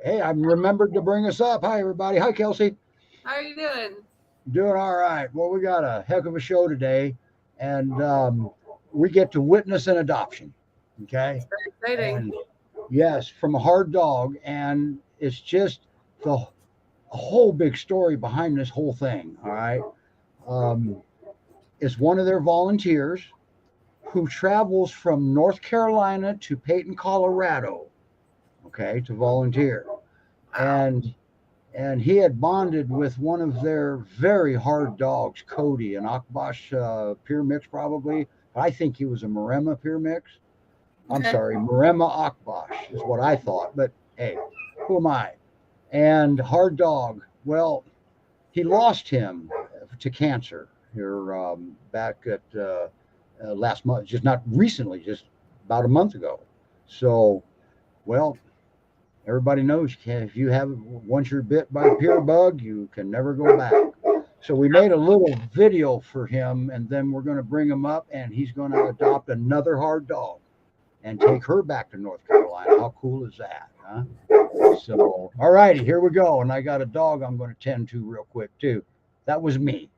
Hey, I remembered to bring us up. Hi, everybody. Hi, Kelsey. How are you doing? Doing all right. Well, we got a heck of a show today, and we get to witness an adoption. Okay. It's very exciting. And yes, from a hard dog. And it's just a whole big story behind this whole thing. All right. Um, it's one of their volunteers who travels from North Carolina to Peyton, Colorado, okay, to volunteer. Wow. And he had bonded with one of their very hard dogs, Cody, an Akbash peer mix probably. I think he was a Maremma peer mix. I'm Okay. sorry, Maremma Akbash is what I thought. But hey, who am I? And hard dog. Well, he lost him to cancer here back at last month, just not recently, just about a month ago. So, well, everybody knows you can, if you have once you're bit by a peer bug, you can never go back. So we made a little video for him, and then we're going to bring him up, and he's going to adopt another hard dog and take her back to North Carolina. How cool is that, huh? So, all righty, here we go. And I got a dog I'm going to tend to real quick too. That was me.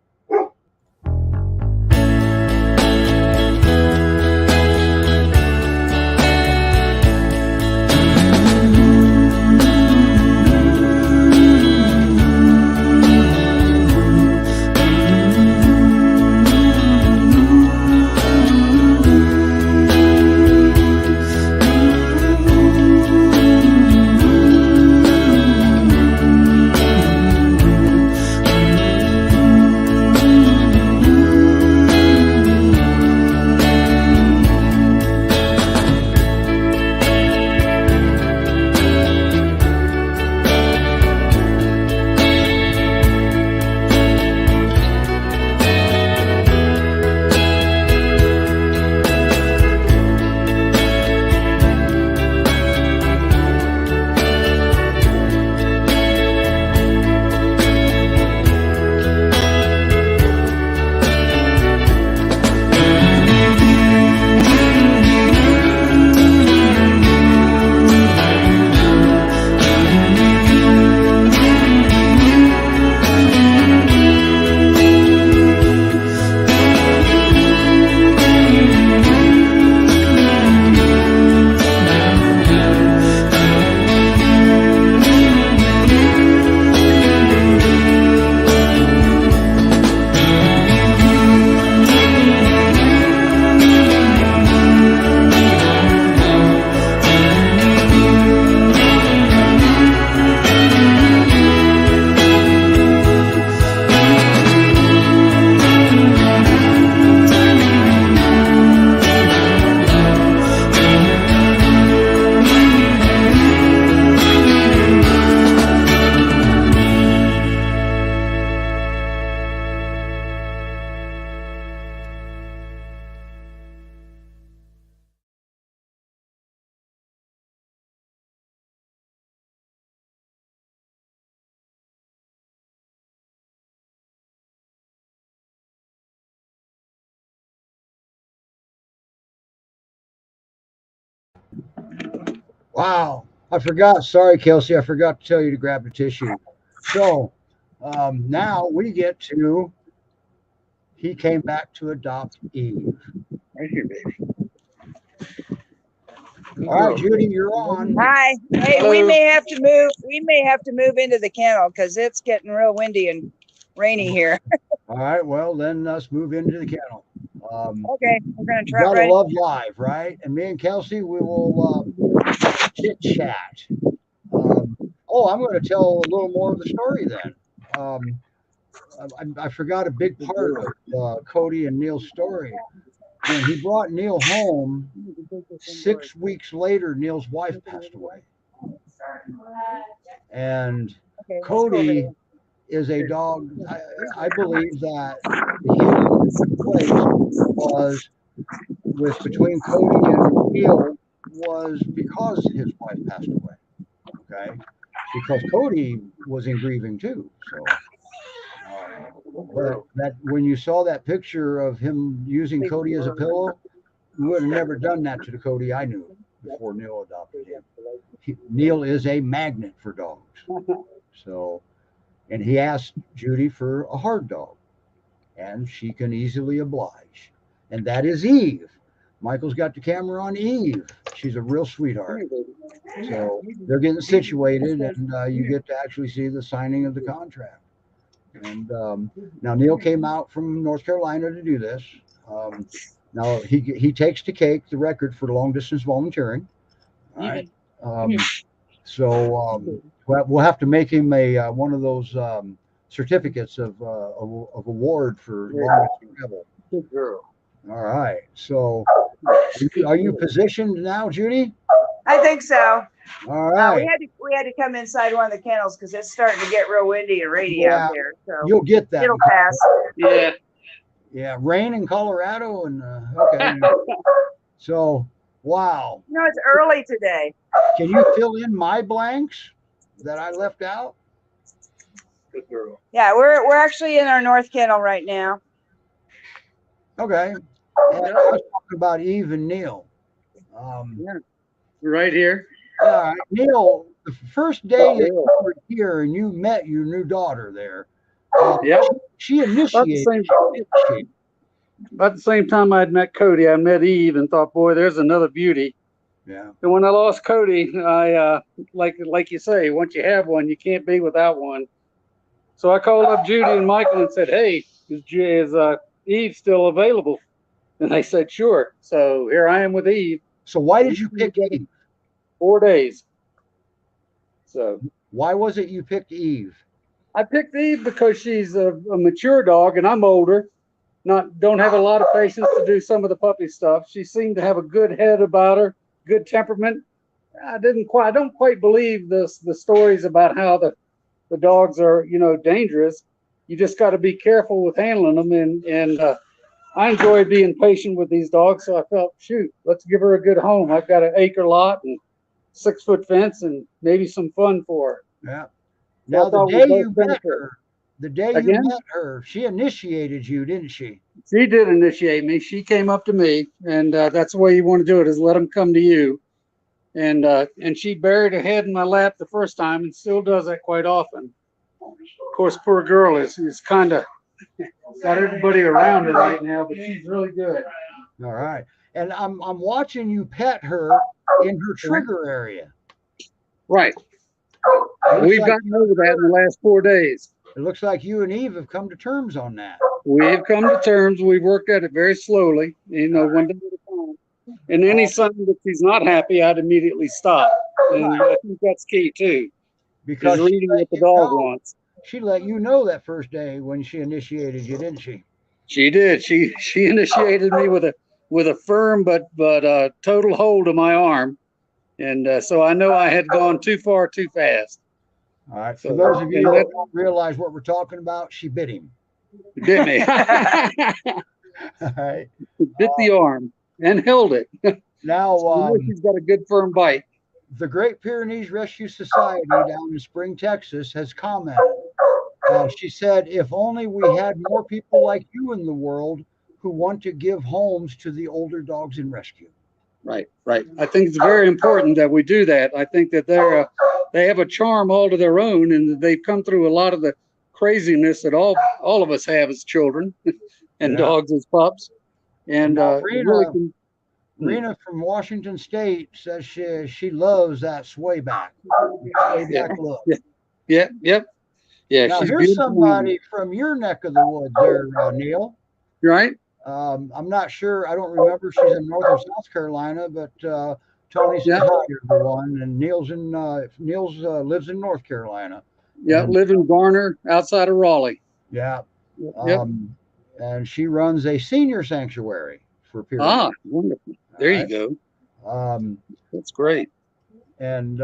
Wow. I forgot. Sorry, Kelsey. I forgot to tell you to grab the tissue. So now we get to, he came back to adopt Eve. Right here, baby. All right, Judy, you're on. Hi. Hey, Hello. we may have to move. We may have to move into the kennel because it's getting real windy and rainy here. All right, well, then let's move into the kennel. Okay, we're gonna You try gotta right. love live, right? And me and Kelsey, we will chit chat. Oh, I'm going to tell a little more of the story then. I forgot a big part of Cody and Neil's story. When he brought Neil home, 6 weeks later, Neil's wife passed away. And Okay, Cody is a dog. I believe that the healing that took place was with between Cody and Neil was because his wife passed away. Okay, because Cody was in grieving too. So that when you saw that picture of him using Cody as a pillow, you would have never done that to the Cody I knew. before Neil adopted him. Neil is a magnet for dogs. So, and he asked Judy for a hard dog, and she can easily oblige. And that is Eve. Michael's got the camera on Eve. She's a real sweetheart. So they're getting situated, and you get to actually see the signing of the contract. And now Neil came out from North Carolina to do this. Now he takes to cake the record for long distance volunteering. All right. So we'll have to make him a one of those certificates of award for long distance travel. Good girl. All right. So are you positioned now, Judy? I think so. All right. We had to come inside one of the kennels because it's starting to get real windy and rainy out there. So You'll get that. it'll pass. Yeah. Yeah, rain in Colorado, and okay. So, wow. No, it's early today. Can you fill in my blanks that I left out? Good girl. Yeah, we're actually in our north kennel right now. Okay. And I was talking about Eve and Neil. Right here. All right, Neil. The first day that you were here and you met your new daughter there, Yep. she initiated. About the same time I'd met Cody, I met Eve and thought, boy, there's another beauty. Yeah. And when I lost Cody, I like you say, once you have one, you can't be without one. So I called up Judy and Michael and said, hey, is Eve still available? And they said, sure. So here I am with Eve. So why did you pick Eve? 4 days. So Why was it you picked Eve? I picked Eve because she's a mature dog and I'm older. Don't have a lot of patience to do some of the puppy stuff. She seemed to have a good head about her, good temperament. I don't quite believe the stories about how the dogs are, dangerous. You just got to be careful with handling them. And I enjoy being patient with these dogs. So I felt, shoot, let's give her a good home. I've got an acre lot and 6-foot fence and maybe some fun for her. Yeah. So Now the day you met her, she initiated you, didn't she? She did initiate me. She came up to me, and that's the way you want to do it, is let them come to you. And she buried her head in my lap the first time and still does that quite often. Of course, poor girl is kind of got everybody around her right now, but she's really good. All right. And I'm watching you pet her in her trigger area. Right. We've gotten over that in the last 4 days. It looks like you and Eve have come to terms on that. We've come to terms. We've worked at it very slowly, one day at a time. And any sign that she's not happy, I'd immediately stop. And I think that's key too. Because reading what the dog wants. She let you know that first day when she initiated you, didn't she? She did. She initiated me with a firm but total hold of my arm. And so I know I had gone too far too fast. All right. For those of you that don't realize what we're talking about, she bit him. Bit me. All right. Bit the arm and held it. Now she's got a good firm bite. The Great Pyrenees Rescue Society down in Spring, Texas has commented. She said, if only we had more people like you in the world who want to give homes to the older dogs in rescue. Right. I think it's very important that we do that. I think that they have a charm all to their own, and they've come through a lot of the craziness that all of us have as children and dogs as pups. And Rena from Washington State says she loves that sway back look. Yep. Yeah. Now here's somebody from your neck of the woods there, Neil. Right. I'm not sure. I don't remember if she's in North or South Carolina, but Tony says hi to everyone. And Neil's lives in North Carolina. Yeah, live in Garner, outside of Raleigh. Yeah. Yep. And she runs a senior sanctuary for Pyrenees. Ah, wonderful. There you go. That's great. And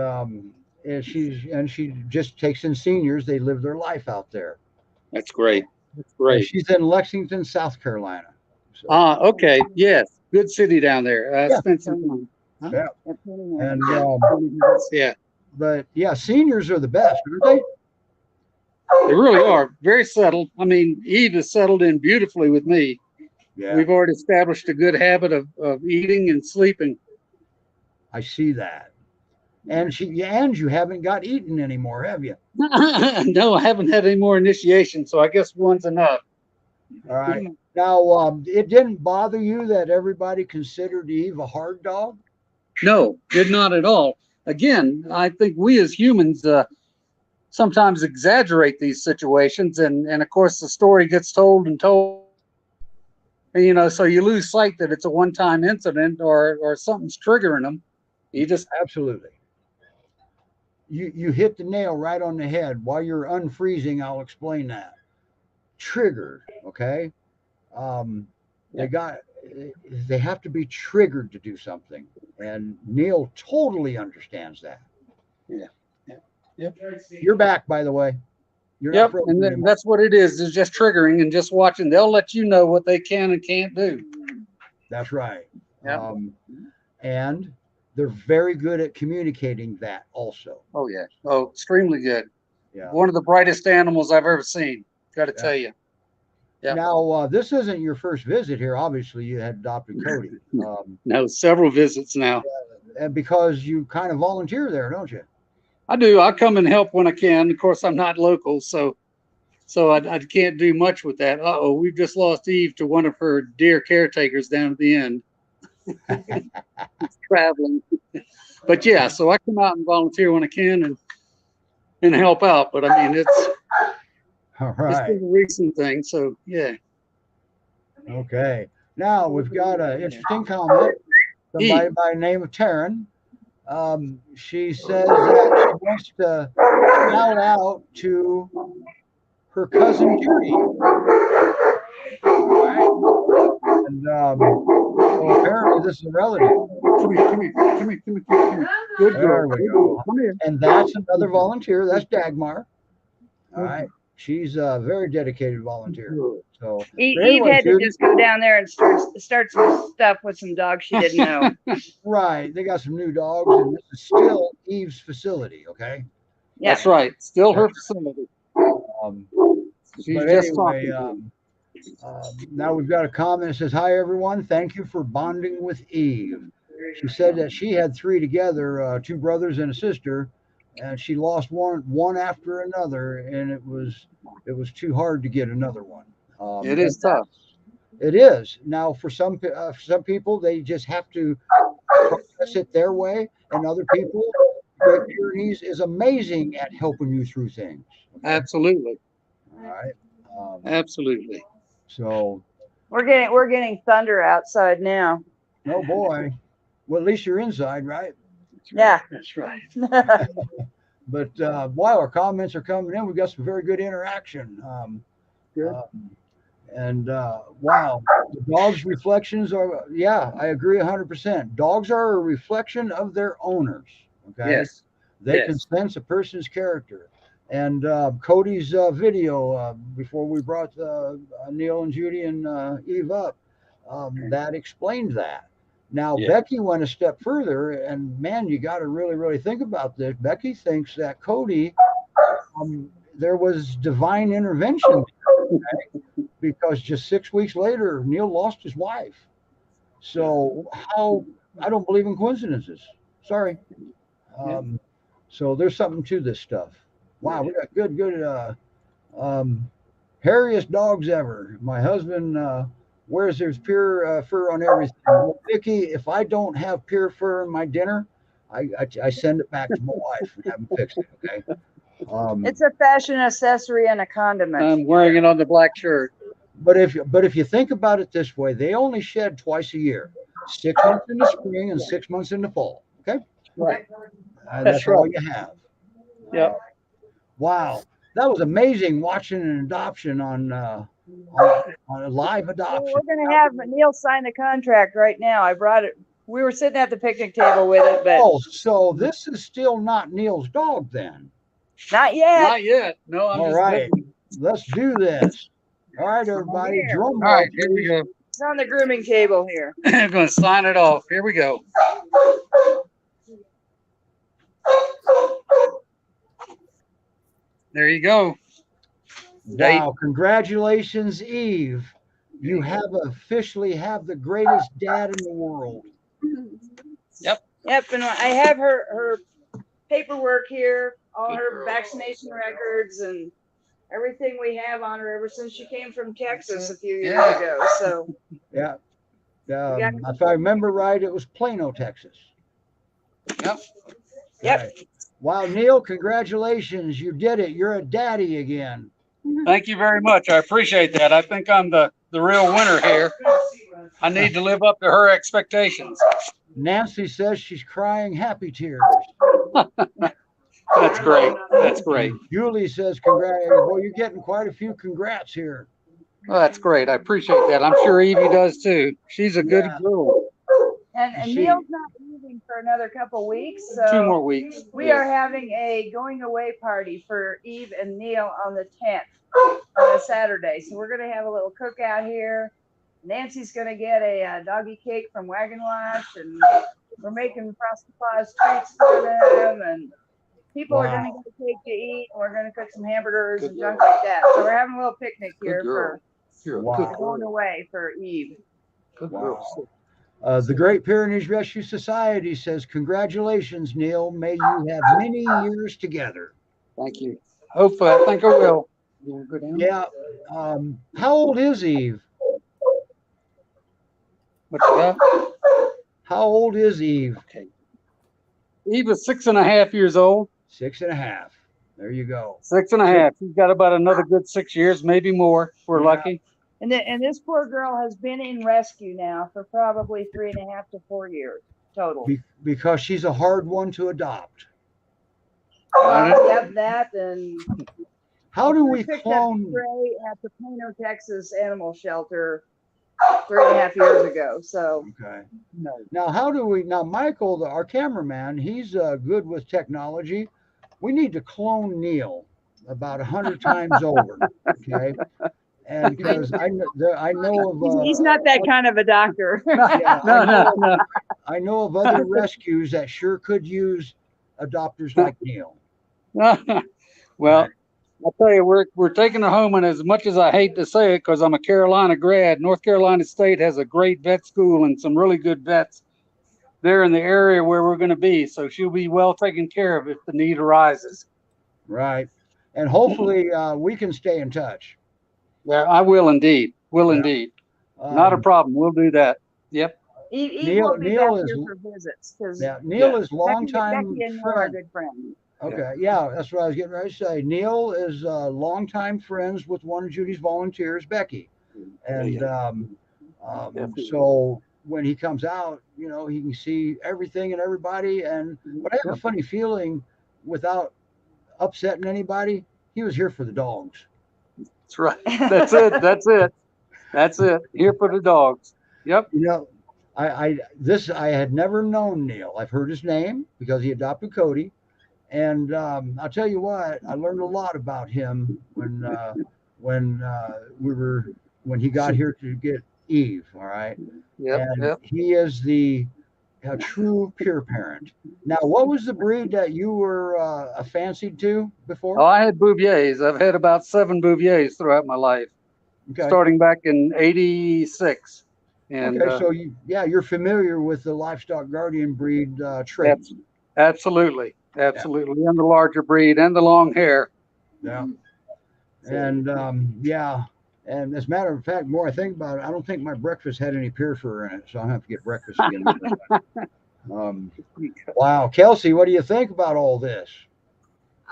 she just takes in seniors. They live their life out there. That's great. And she's in Lexington, South Carolina. So. Okay. Yes. Good city down there. I spent some time. Yeah. And but seniors are the best, aren't they? They really are. Very settled. I mean, Eve is settled in beautifully with me. Yeah. We've already established a good habit of eating and sleeping. I see that. And you haven't got eaten anymore, have you? No, I haven't had any more initiation, so I guess one's enough. All right. Now, it didn't bother you that everybody considered Eve a hard dog? No, did not at all. Again, I think we as humans sometimes exaggerate these situations, and of course the story gets told and told, and so you lose sight that it's a one-time incident or something's triggering them. You just Absolutely. You hit the nail right on the head. While you're unfreezing, I'll explain that. Triggered, okay? They have to be triggered to do something, and Neil totally understands that. Yeah. Yep. You're back, by the way. You're not Yep, broken and anymore. that's what it is just triggering and just watching. They'll let you know what they can and can't do. That's right. Yep. And they're very good at communicating that also. Oh yeah. Oh, extremely good. Yeah. One of the brightest animals I've ever seen. Got to tell you. Yep. Now, this isn't your first visit here. Obviously, you had adopted Cody. No, several visits now. And because you kind of volunteer there, don't you? I do. I come and help when I can. Of course, I'm not local, so I can't do much with that. We've just lost Eve to one of her dear caretakers down at the end. Traveling. But yeah, so I come out and volunteer when I can and help out. But I mean, it's right. It's a recent thing, so yeah. Okay. Now we've got an interesting comment. Somebody by the name of Taryn. She says that she wants to shout out to her cousin Judy. Right? And so apparently this is a relative. Come here. Good girl. There we go. Come here. And that's another volunteer. That's Dagmar. All right. She's a very dedicated volunteer. So Eve anyway, had to Judy, just go down there and start some stuff with some dogs she didn't know. right. They got some new dogs, and this is still Eve's facility, okay? Yeah. That's right. Still her facility. She's But just anyway, talking. now we've got a comment that says, "Hi everyone, thank you for bonding with Eve." She said that she had three together, two brothers and a sister, and she lost one after another, and it was too hard to get another one. It is tough. It is. Now for some people, they just have to process it their way, and other people, Great Pyrenees is amazing at helping you through things. Okay? Absolutely. All right. Absolutely. So. We're getting thunder outside now. Oh boy. Well, at least you're inside, right? Yeah. That's right. But while our comments are coming in, we've got some very good interaction. Good. And wow, the dogs' reflections are, yeah, I agree 100%. Dogs are a reflection of their owners. Okay. Yes. They can sense a person's character. And Cody's video before we brought Neil and Judy and Eve up, that explained that. Now, Becky went a step further, and man, you got to really, really think about this. Becky thinks that Cody, there was divine intervention, okay? Because just 6 weeks later, Neil lost his wife. So I don't believe in coincidences. Sorry. So there's something to this stuff. Wow, we got good, hairiest dogs ever. My husband wears his pure fur on everything. Well, Vicky, if I don't have pure fur in my dinner, I send it back to my wife and have them fix it. Okay. It's a fashion accessory and a condiment. I'm wearing it on the black shirt. But if you think about it this way, they only shed twice a year, 6 months in the spring and 6 months in the fall. Okay. Right. That's all you have. Yep. Wow, that was amazing watching an adoption on a live adoption. Well, we're gonna have Neil sign the contract right now. I brought it. We were sitting at the picnic table with it, but so this is still not Neil's dog then? not yet. Not yet. No, I'm All just right, looking. let's do this. All right, everybody, Here. drum All right, roll, here we go. It's on the grooming table here. I'm going to sign it off. Here we go. There you go. Wow, congratulations, Eve. You have officially have the greatest dad in the world. Yep. Yep, and I have her paperwork here, all her vaccination records and everything we have on her ever since she came from Texas a few years ago. So Yeah. got- If I remember right, it was Plano, Texas. Yep. Yep. Okay. Wow, Neil, congratulations. You did it. You're a daddy again. Thank you very much. I appreciate that. I think I'm the real winner here. I need to live up to her expectations. Nancy says she's crying happy tears. That's great. That's great. Julie says, congrats. Well, you're getting quite a few congrats here. Oh, that's great. I appreciate that. I'm sure Evie does too. She's a good Yeah. girl. and She- Neil's not leaving for another couple weeks. So 2 more weeks. we are having a going away party for Eve and Neil on the 10th on a Saturday. So we're going to have a little cookout here. Nancy's going to get a doggy cake from Wagon Watch, and we're making Frosty Paws treats for them. And people are going to get a cake to eat. And we're going to cook some hamburgers and junk like that. So we're having a little picnic here for You're a Wow. good going girl. away for Eve. Good Wow. girl. The Great Pyrenees Rescue Society says, congratulations, Neil. May you have many years together. Thank you. Hopefully, I think I will. You want to go down? Yeah. How old is Eve? What's that? How old is Eve? Okay. Eve is 6.5 years old. 6.5. There you go. 6.5. She's got about another good 6 years, maybe more. If we're Yeah. lucky. And this poor girl has been in rescue now for probably 3.5 to 4 years total. Because she's a hard one to adopt. Yep, that and How do we picked up clone? Trey at the Plano, Texas animal shelter 3.5 years ago. So Okay. Now, how do we? Now, Michael, our cameraman, he's good with technology. We need to clone Neil about 100 times over. Okay. And because I know of he's not that kind of a doctor. yeah, No. I know of other rescues that sure could use adopters like Neil. Well, I'll tell you, we're taking her home, and as much as I hate to say it, because I'm a Carolina grad, North Carolina State has a great vet school and some really good vets there in the area where we're going to be. So she'll be well taken care of if the need arises. Right. And hopefully we can stay in touch. Yeah, I will indeed. Will Yeah. indeed. Not a problem. We'll do that. Yep. Eve will be Neil back is- here for visits because Yeah, Neil is Becky longtime and Neil are friend. good friends. Okay, yeah, that's what I was getting ready to say. Neil is longtime friends with one of Judy's volunteers, Becky, and Definitely. so when he comes out, you know, he can see everything and everybody. But I have a funny feeling, without upsetting anybody, he was here for the dogs. That's right. That's it. That's it. That's it. Here for the dogs. Yep. You know, I had never known Neil. I've heard his name because he adopted Cody. And I'll tell you what, I learned a lot about him when he got here to get Eve. All right, Yep. and Yep. he is a true pure parent. Now, what was the breed that you were fancied to before? Oh, I had Bouviers. I've had about 7 Bouviers throughout my life, Okay, starting back in '86. And okay, so you're familiar with the livestock guardian breed traits. absolutely, and the larger breed and the long hair. Yeah. And and as a matter of fact, more I think about it, I don't think my breakfast had any pure fur in it, so I'll have to get breakfast again. Wow, Kelsey, what do you think about all this?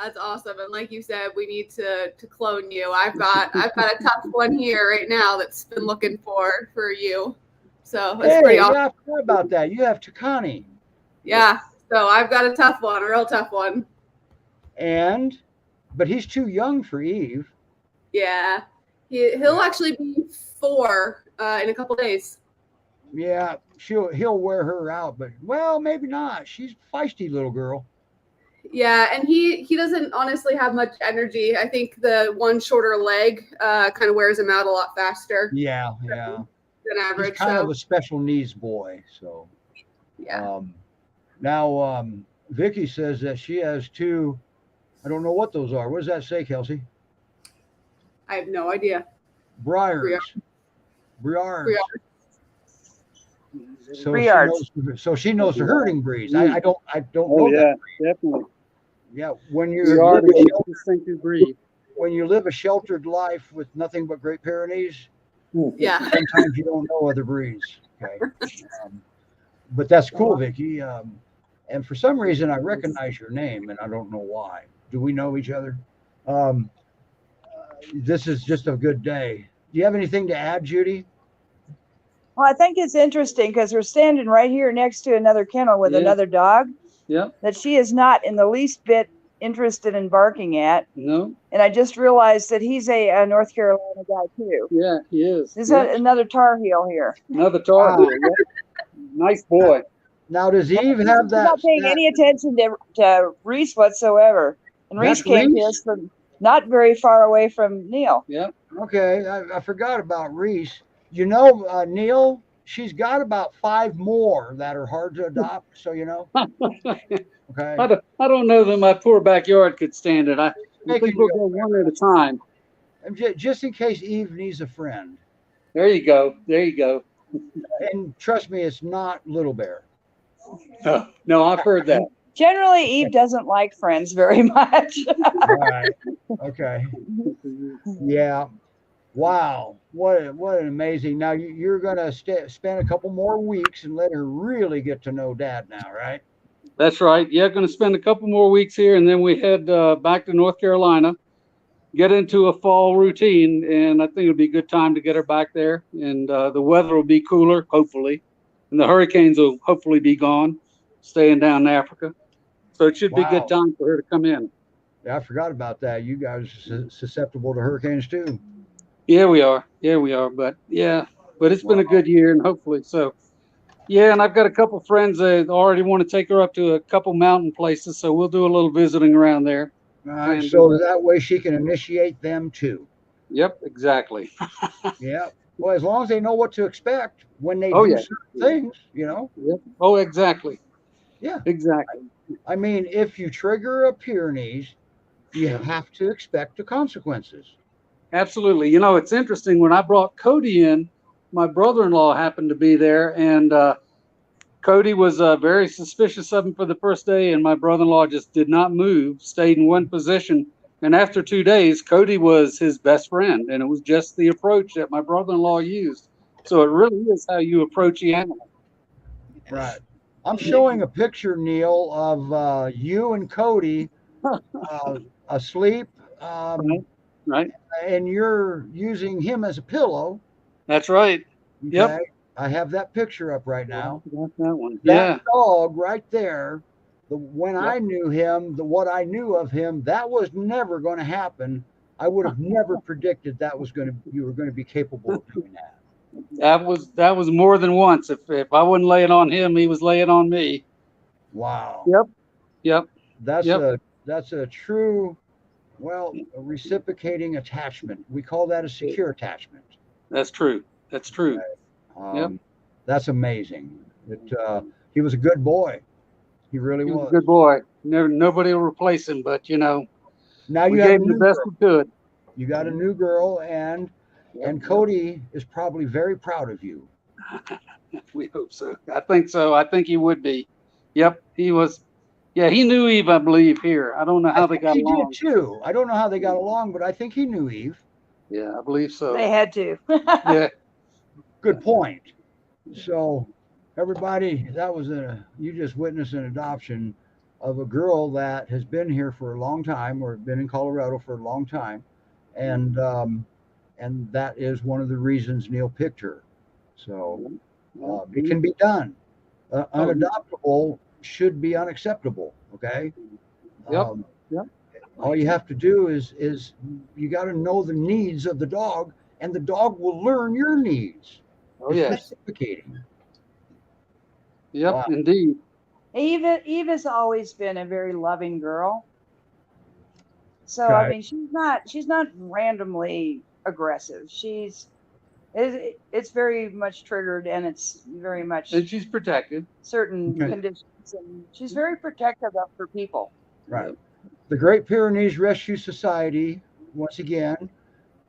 That's awesome. And like you said, we need to clone you. I've got a tough one here right now that's been looking for you. So it's pretty awesome. Yeah, I forgot about that. You have Takani. Yeah. So I've got a tough one, a real tough one. But he's too young for Eve. Yeah. He'll actually be 4 in a couple days. Yeah, he'll wear her out, but well, maybe not. She's a feisty little girl. Yeah, and he doesn't honestly have much energy. I think the one shorter leg kind of wears him out a lot faster Yeah. than average. He's kind of a special needs boy. So yeah. Now Vicky says that she has 2. I don't know what those are. What does that say, Kelsey? I have no idea. Briars. So Three she yards. knows. So she knows the herding breeds. I don't. I don't Oh know yeah, that. definitely. Yeah. When We you are live a the distinctive breed. when you live a sheltered life with nothing but Great Pyrenees, Yeah. sometimes you don't know other breeds. Okay. Um, but that's cool, Vicky. And for some reason, I recognize your name, and I don't know why. Do we know each other? Um, this is just a good day. Do you have anything to add, Judy? Well, I think it's interesting because we're standing right here next to another kennel with Yeah. another dog Yep. that she is not in the least bit interested in barking at. No. And I just realized that he's a North Carolina guy too. Yeah, he is. There's Yep. another Tar Heel here. Another Tar Heel. Yep. Nice boy. Now, does Eve have He's that? not paying any attention to Reese whatsoever. And Reese That's came to Reese? us from not very far away from Neil. Yep. Okay, I forgot about Reese. You know, Neil, she's got about 5 more that are hard to adopt. So you know. Okay. I don't know that my poor backyard could stand it. I think Making we'll you go one at a time. And just in case Eve needs a friend. There you go. There you go. And trust me, it's not Little Bear. Oh, no, I've heard that. Generally, Eve doesn't like friends very much. All right. Okay. Yeah. Wow. What an amazing. Now you're gonna spend a couple more weeks and let her really get to know Dad now, right? That's right. Yeah, going to spend a couple more weeks here, and then we head back to North Carolina, get into a fall routine, and I think it'll be a good time to get her back there. And the weather will be cooler, hopefully, and the hurricanes will hopefully be gone, staying down in Africa. So it should be a good time for her to come in. Yeah, I forgot about that. You guys are susceptible to hurricanes too. Yeah, we are. Yeah, we are. But it's been a good year, and hopefully so. Yeah, and I've got a couple friends that already want to take her up to a couple mountain places, so we'll do a little visiting around there. So that way she can initiate them too. Yep, exactly. Yeah. Well, as long as they know what to expect when they do certain things, you know. Yep. Oh, exactly. Yeah. Exactly. I mean, if you trigger a Pyrenees, you have to expect the consequences. Absolutely. You know, it's interesting. When I brought Cody in, my brother-in-law happened to be there, and Cody was very suspicious of him for the first day, and my brother-in-law just did not move, stayed in one position. And after 2 days, Cody was his best friend, and it was just the approach that my brother-in-law used. So it really is how you approach the animal. Right. I'm showing a picture, Neil, of you and Cody asleep. Right. And you're using him as a pillow. That's right. Okay? Yep. I have that picture up right now. Got that one. That dog right there, when I knew him, what I knew of him, that was never going to happen. I would have never predicted you were going to be capable of doing that. That was more than once. If I wouldn't lay it on him, he was laying on me. Wow. Yep. That's a true, a reciprocating attachment. We call that a secure attachment. That's true. That's true. That's amazing. He was a good boy. He really was. A good boy. Nobody will replace him, but now you gave him the best we could. You got a new girl, and Cody is probably very proud of you. We hope so. I think so. I think he would be. Yep, he was. Yeah, he knew Eve, I believe, here. I don't know how they got along. He did too. I don't know how they got along, but I think he knew Eve. Yeah, I believe so. They had to. Yeah. Good point. So, everybody, you just witnessed an adoption of a girl that has been here for a long time, or been in Colorado for a long time, and that is one of the reasons Neil picked her. So, it can be done. Unadoptable should be unacceptable. Okay. Yep. All you have to do is you got to know the needs of the dog, and the dog will learn your needs. Oh, yes. Reciprocating. Yep, wow. Indeed. Eve has always been a very loving girl. So I mean, she's not randomly aggressive. It's very much triggered, and it's very much. And she's protected. Certain conditions, and she's very protective of her people. Right. The Great Pyrenees Rescue Society, once again,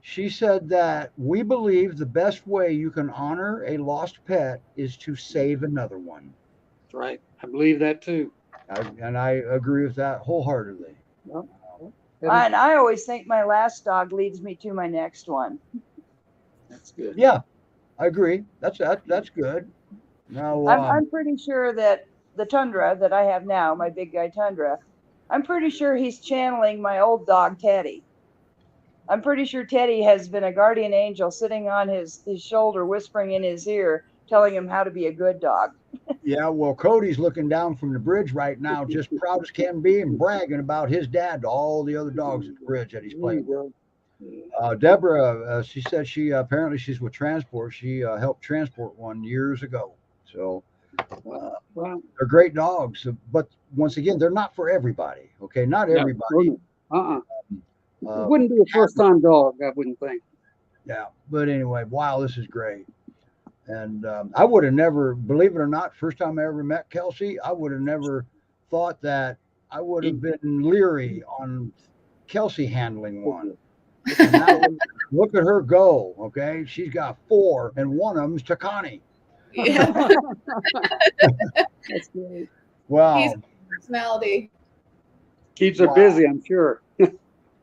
She said that we believe the best way you can honor a lost pet is to save another one. That's right. I believe that too. And I agree with that wholeheartedly. Yep. And I always think my last dog leads me to my next one. That's good. Yeah, I agree. That's good. Now, I'm pretty sure that the Tundra that I have now, my big guy Tundra, I'm pretty sure he's channeling my old dog Teddy. I'm pretty sure Teddy has been a guardian angel sitting on his shoulder, whispering in his ear, telling him how to be a good dog. yeah, well, Cody's looking down from the bridge right now, just proud as can be, and bragging about his dad to all the other dogs at the bridge that he's playing with. Deborah, she said apparently she's with transport. She helped transport one years ago. So Wow. they're great dogs, but once again, they're not for everybody. Okay, not everybody. It wouldn't be a first-time dog, I wouldn't think. Yeah, but anyway, wow, this is great. And I would have never, believe it or not, first time I ever met Kelsey, I would have never thought that I would have been leery on Kelsey handling one. Now, look at her go. Okay, she's got 4, and one of them's Takani. Yeah. That's great. Wow. He's a personality. Keeps her busy, I'm sure.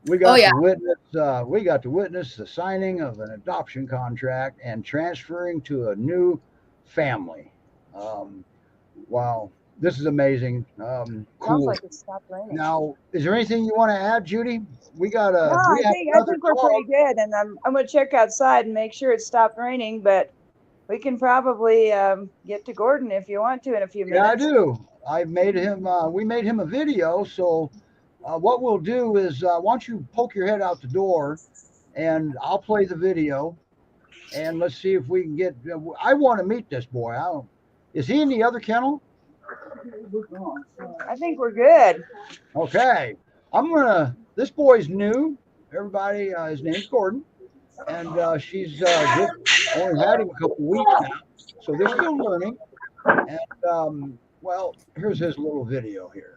We got to witness the signing of an adoption contract and transferring to a new family. Wow, this is amazing. Sounds Cool. like it stopped raining. Now, is there anything you want to add, Judy? We got a. No, I think we're pretty good, and I'm going to check outside and make sure it stopped raining. But we can probably get to Gordon if you want to in a few minutes. Yeah, I do. I made him. We made him a video. So what we'll do is, why don't you poke your head out the door, and I'll play the video, and let's see if we can get. I want to meet this boy. Is he in the other kennel? I think we're good. Okay. This boy's new. Everybody, his name's Gordon. And she's just only had him a couple weeks now. So they're still learning. And, well, here's his little video here.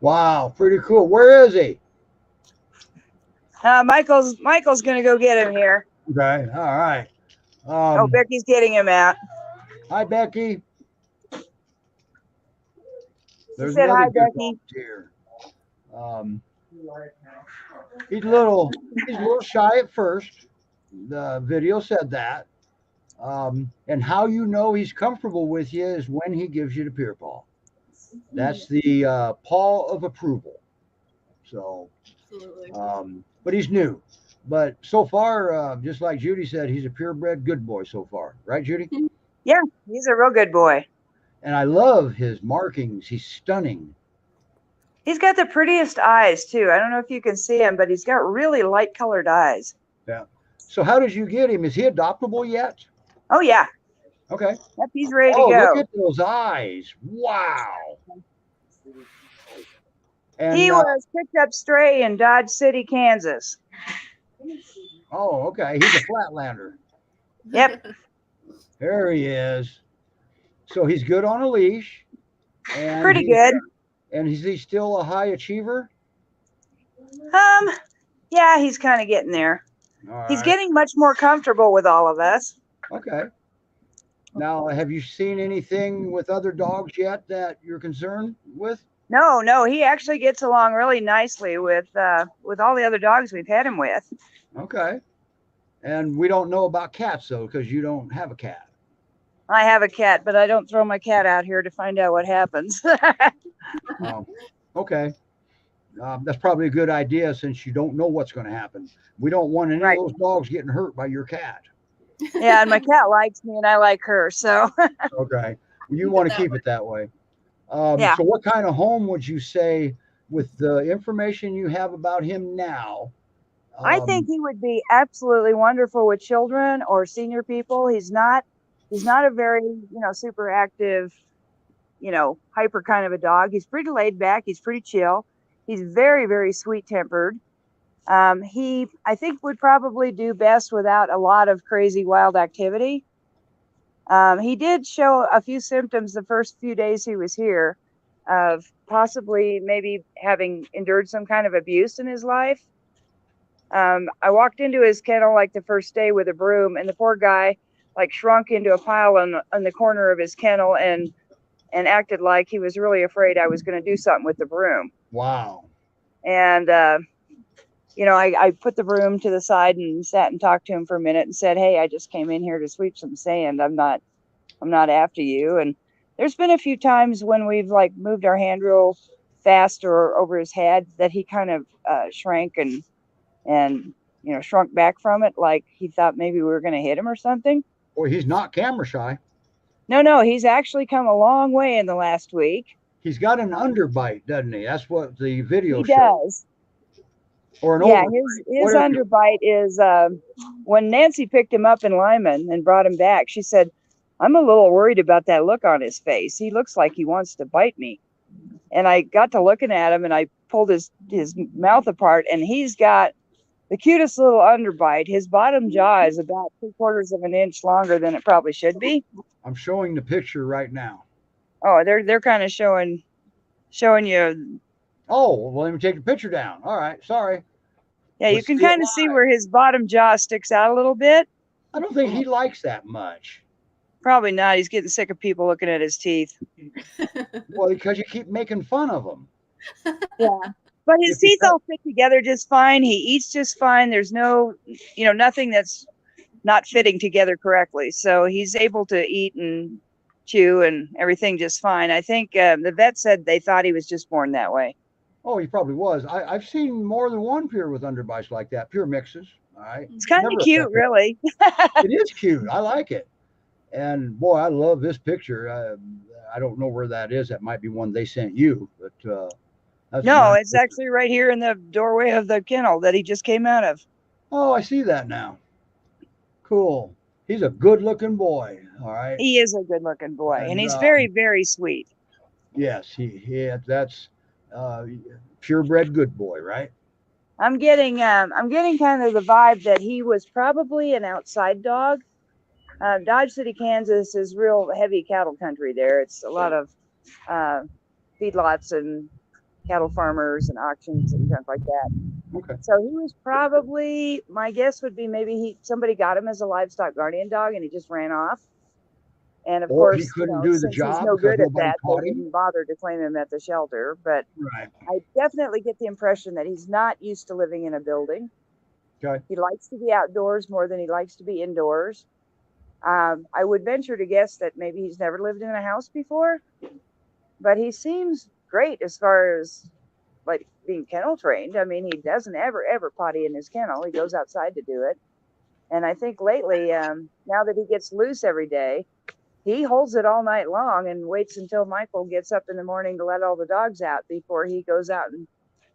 Wow, pretty cool. Where is he? Michael's going to go get him here. Okay, all right. Becky's getting him out. Hi, Becky. She said hi, Becky. Here. He's a little shy at first. The video said that. And how you know he's comfortable with you is when he gives you the peer paw. That's the paw of approval. So, Absolutely. But he's new. But so far, just like Judy said, he's a purebred good boy so far. Right, Judy? Yeah, he's a real good boy. And I love his markings. He's stunning. He's got the prettiest eyes, too. I don't know if you can see him, but he's got really light colored eyes. Yeah. So how did you get him? Is he adoptable yet? Oh, yeah. Okay. Yep, he's ready to Oh, go. look at those eyes. Wow. And He was picked up stray in Dodge City, Kansas. oh, okay, he's a Flatlander. Yep. There he is. So he's good on a leash, and Pretty good. And is he still a high achiever? Yeah, he's kind of getting there. All He's right. getting much more comfortable with all of us. Okay. Now, have you seen anything with other dogs yet that you're concerned with? No, he actually gets along really nicely with all the other dogs we've had him with. Okay. And we don't know about cats though, because you don't have a cat. I have a cat, but I don't throw my cat out here to find out what happens. Okay. That's probably a good idea since you don't know what's going to happen. We don't want any Right. of those dogs getting hurt by your cat. Yeah, and my cat likes me and I like her, so Okay. You want to keep it that way. Yeah. So what kind of home would you say with the information you have about him now? I think he would be absolutely wonderful with children or senior people. He's not a very, super active, hyper kind of a dog. He's pretty laid back. He's pretty chill. He's very, very sweet tempered. He, I think, would probably do best without a lot of crazy wild activity. He did show a few symptoms the first few days he was here of possibly maybe having endured some kind of abuse in his life. I walked into his kennel like the first day with a broom, and the poor guy like shrunk into a pile on the corner of his kennel and acted like he was really afraid I was going to do something with the broom. Wow. And I put the broom to the side and sat and talked to him for a minute and said, "Hey, I just came in here to sweep some sand. I'm not after you." And there's been a few times when we've like moved our hand real fast or over his head that he kind of shrank and shrunk back from it, like he thought maybe we were going to hit him or something. Boy, he's not camera shy. No, he's actually come a long way in the last week. He's got an underbite, doesn't he? That's what the video He shows. does. Or an Yeah, overbite. his underbite is when Nancy picked him up in Lyman and brought him back, she said, "I'm a little worried about that look on his face. He looks like he wants to bite me." And I got to looking at him and I pulled his mouth apart, and he's got the cutest little underbite. His bottom jaw is about 3/4 of an inch longer than it probably should be. I'm showing the picture right now. Oh, they're kind of showing you. Oh, well, let me take the picture down. All right, sorry. Yeah, you can kind of see where his bottom jaw sticks out a little bit. I don't think he likes that much. Probably not. He's getting sick of people looking at his teeth. Well, because you keep making fun of him. Yeah. But his teeth all fit together just fine. He eats just fine. There's no, nothing that's not fitting together correctly. So he's able to eat and chew and everything just fine. I think the vet said they thought he was just born that way. Oh, he probably was. I've seen more than one pure with underbites like that, pure mixes. All right. It's kind of cute, really. It is cute. I like it. And boy, I love this picture. I don't know where that is. That might be one they sent you, but that's no, nice it's picture. actually right here in the doorway of the kennel that he just came out of. Oh, I see that now. Cool. He's a good-looking boy. All right. He is a good-looking boy, and he's very, very sweet. Yes, that's purebred good boy, right? I'm getting kind of the vibe that he was probably an outside dog. Dodge City, Kansas is real heavy cattle country there. It's a lot of feedlots and cattle farmers and auctions and stuff like that. Okay. So he was probably, my guess would be maybe somebody got him as a livestock guardian dog and he just ran off. And of course, he couldn't do the since job he's no good at that, caught they him. didn't bother to claim him at the shelter. But Right. I definitely get the impression that he's not used to living in a building. Okay. He likes to be outdoors more than he likes to be indoors. I would venture to guess that maybe he's never lived in a house before, but he seems great as far as like being kennel trained. I mean, he doesn't ever potty in his kennel. He goes outside to do it. And I think lately, now that he gets loose every day, he holds it all night long and waits until Michael gets up in the morning to let all the dogs out before he goes out and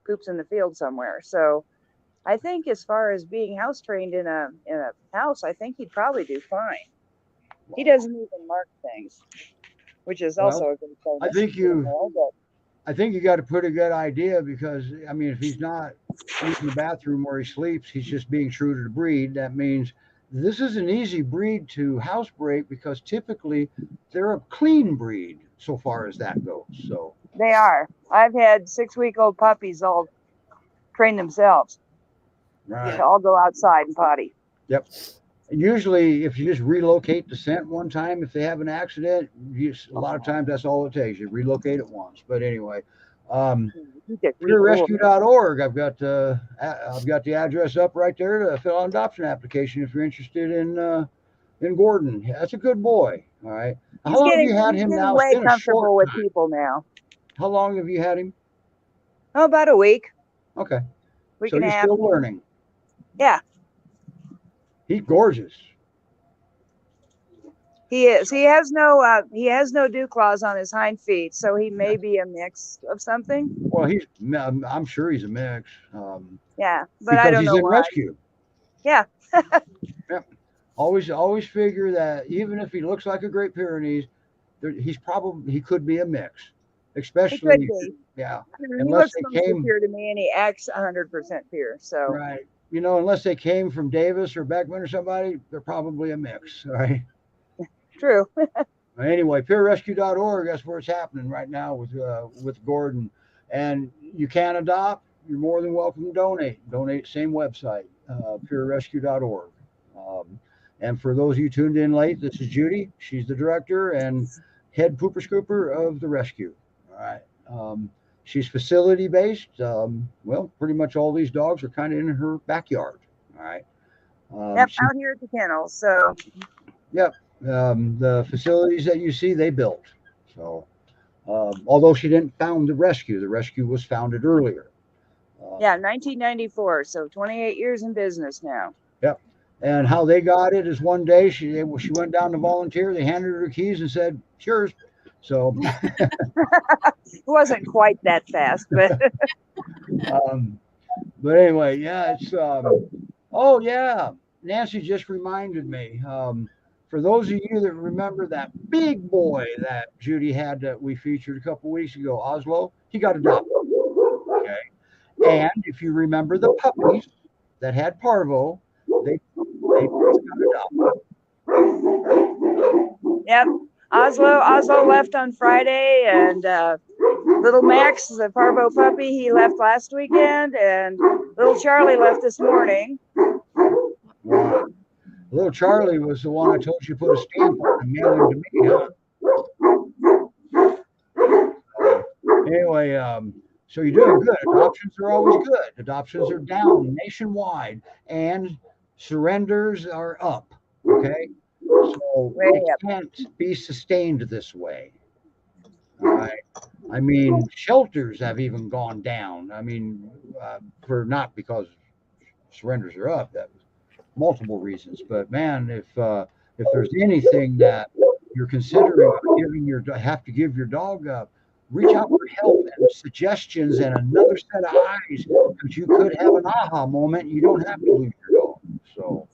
poops in the field somewhere. So I think as far as being house trained in a house, I think he'd probably do fine. He doesn't even mark things, which is also a good bonus. I think I think you got a pretty good idea because, I mean, if he's not using the bathroom where he sleeps, he's just being true to the breed. That means this is an easy breed to housebreak because typically they're a clean breed so far as that goes. So, They are. I've had 6-week-old puppies all train themselves right. to all go outside and potty. Yep. Usually, if you just relocate the scent one time, if they have an accident, a lot of times that's all it takes. You relocate it once. But anyway, You get pretty cool. PYRescue.org. I've got the address up right there to fill out an adoption application if you're interested in Gordon. That's a good boy. All right. How long have you had him now? It's Way been a short comfortable with time. people now. How long have you had him? Oh, about a week. Okay. Week So and a you're half. still learning. Yeah, He's gorgeous. he is. He has no dew claws on his hind feet, so he may be a mix of something. Well, I'm sure he's a mix. Yeah, but I Because don't he's know in why. rescue. Yeah. Yeah. Always figure that even if he looks like a Great Pyrenees, he could be a mix, He especially could be. yeah. I mean, he Unless looks they mostly came pure to me, and he acts 100% pure. So right, unless they came from Davis or Beckman or somebody, they're probably a mix. All right. true. Anyway, PYRescue.org. That's where it's happening right now with Gordon, and you can adopt. You're more than welcome to donate. Donate same website, PYRescue.org. And for those of you tuned in late, this is Judy. She's the director and head pooper scooper of the rescue. All right. She's facility based. Well, pretty much all these dogs are kind of in her backyard. All right. Yep, out here at the kennel. So Yep. The facilities that you see, they built. So, although she didn't found the rescue was founded earlier. yeah, 1994. So 28 years in business now. Yep. And how they got it is one day she went down to volunteer. They handed her keys and said, "It's yours." So, It wasn't quite that fast, but but anyway, yeah, it's. Oh yeah, Nancy just reminded me. For those of you that remember that big boy that Judy had that we featured a couple weeks ago, Oslo, he got adopted. Okay, and if you remember the puppies that had parvo, they got adopted. yep. Oslo left on Friday, and little Max, the parvo puppy, he left last weekend, and little Charlie left this morning. Wow. Little Charlie was the one I told you to put a stamp on and mail him to me, huh? Anyway, so you're doing good. Adoptions are always good. Adoptions are down nationwide, and surrenders are up. Okay, so Way it up. can't be sustained this way. All right. I mean, shelters have even gone down. I mean, for not because surrenders are up. That was multiple reasons. But man, if there's anything that you're considering have to give your dog up, reach out for help and suggestions and another set of eyes because you could have an aha moment. You don't have to lose your dog. So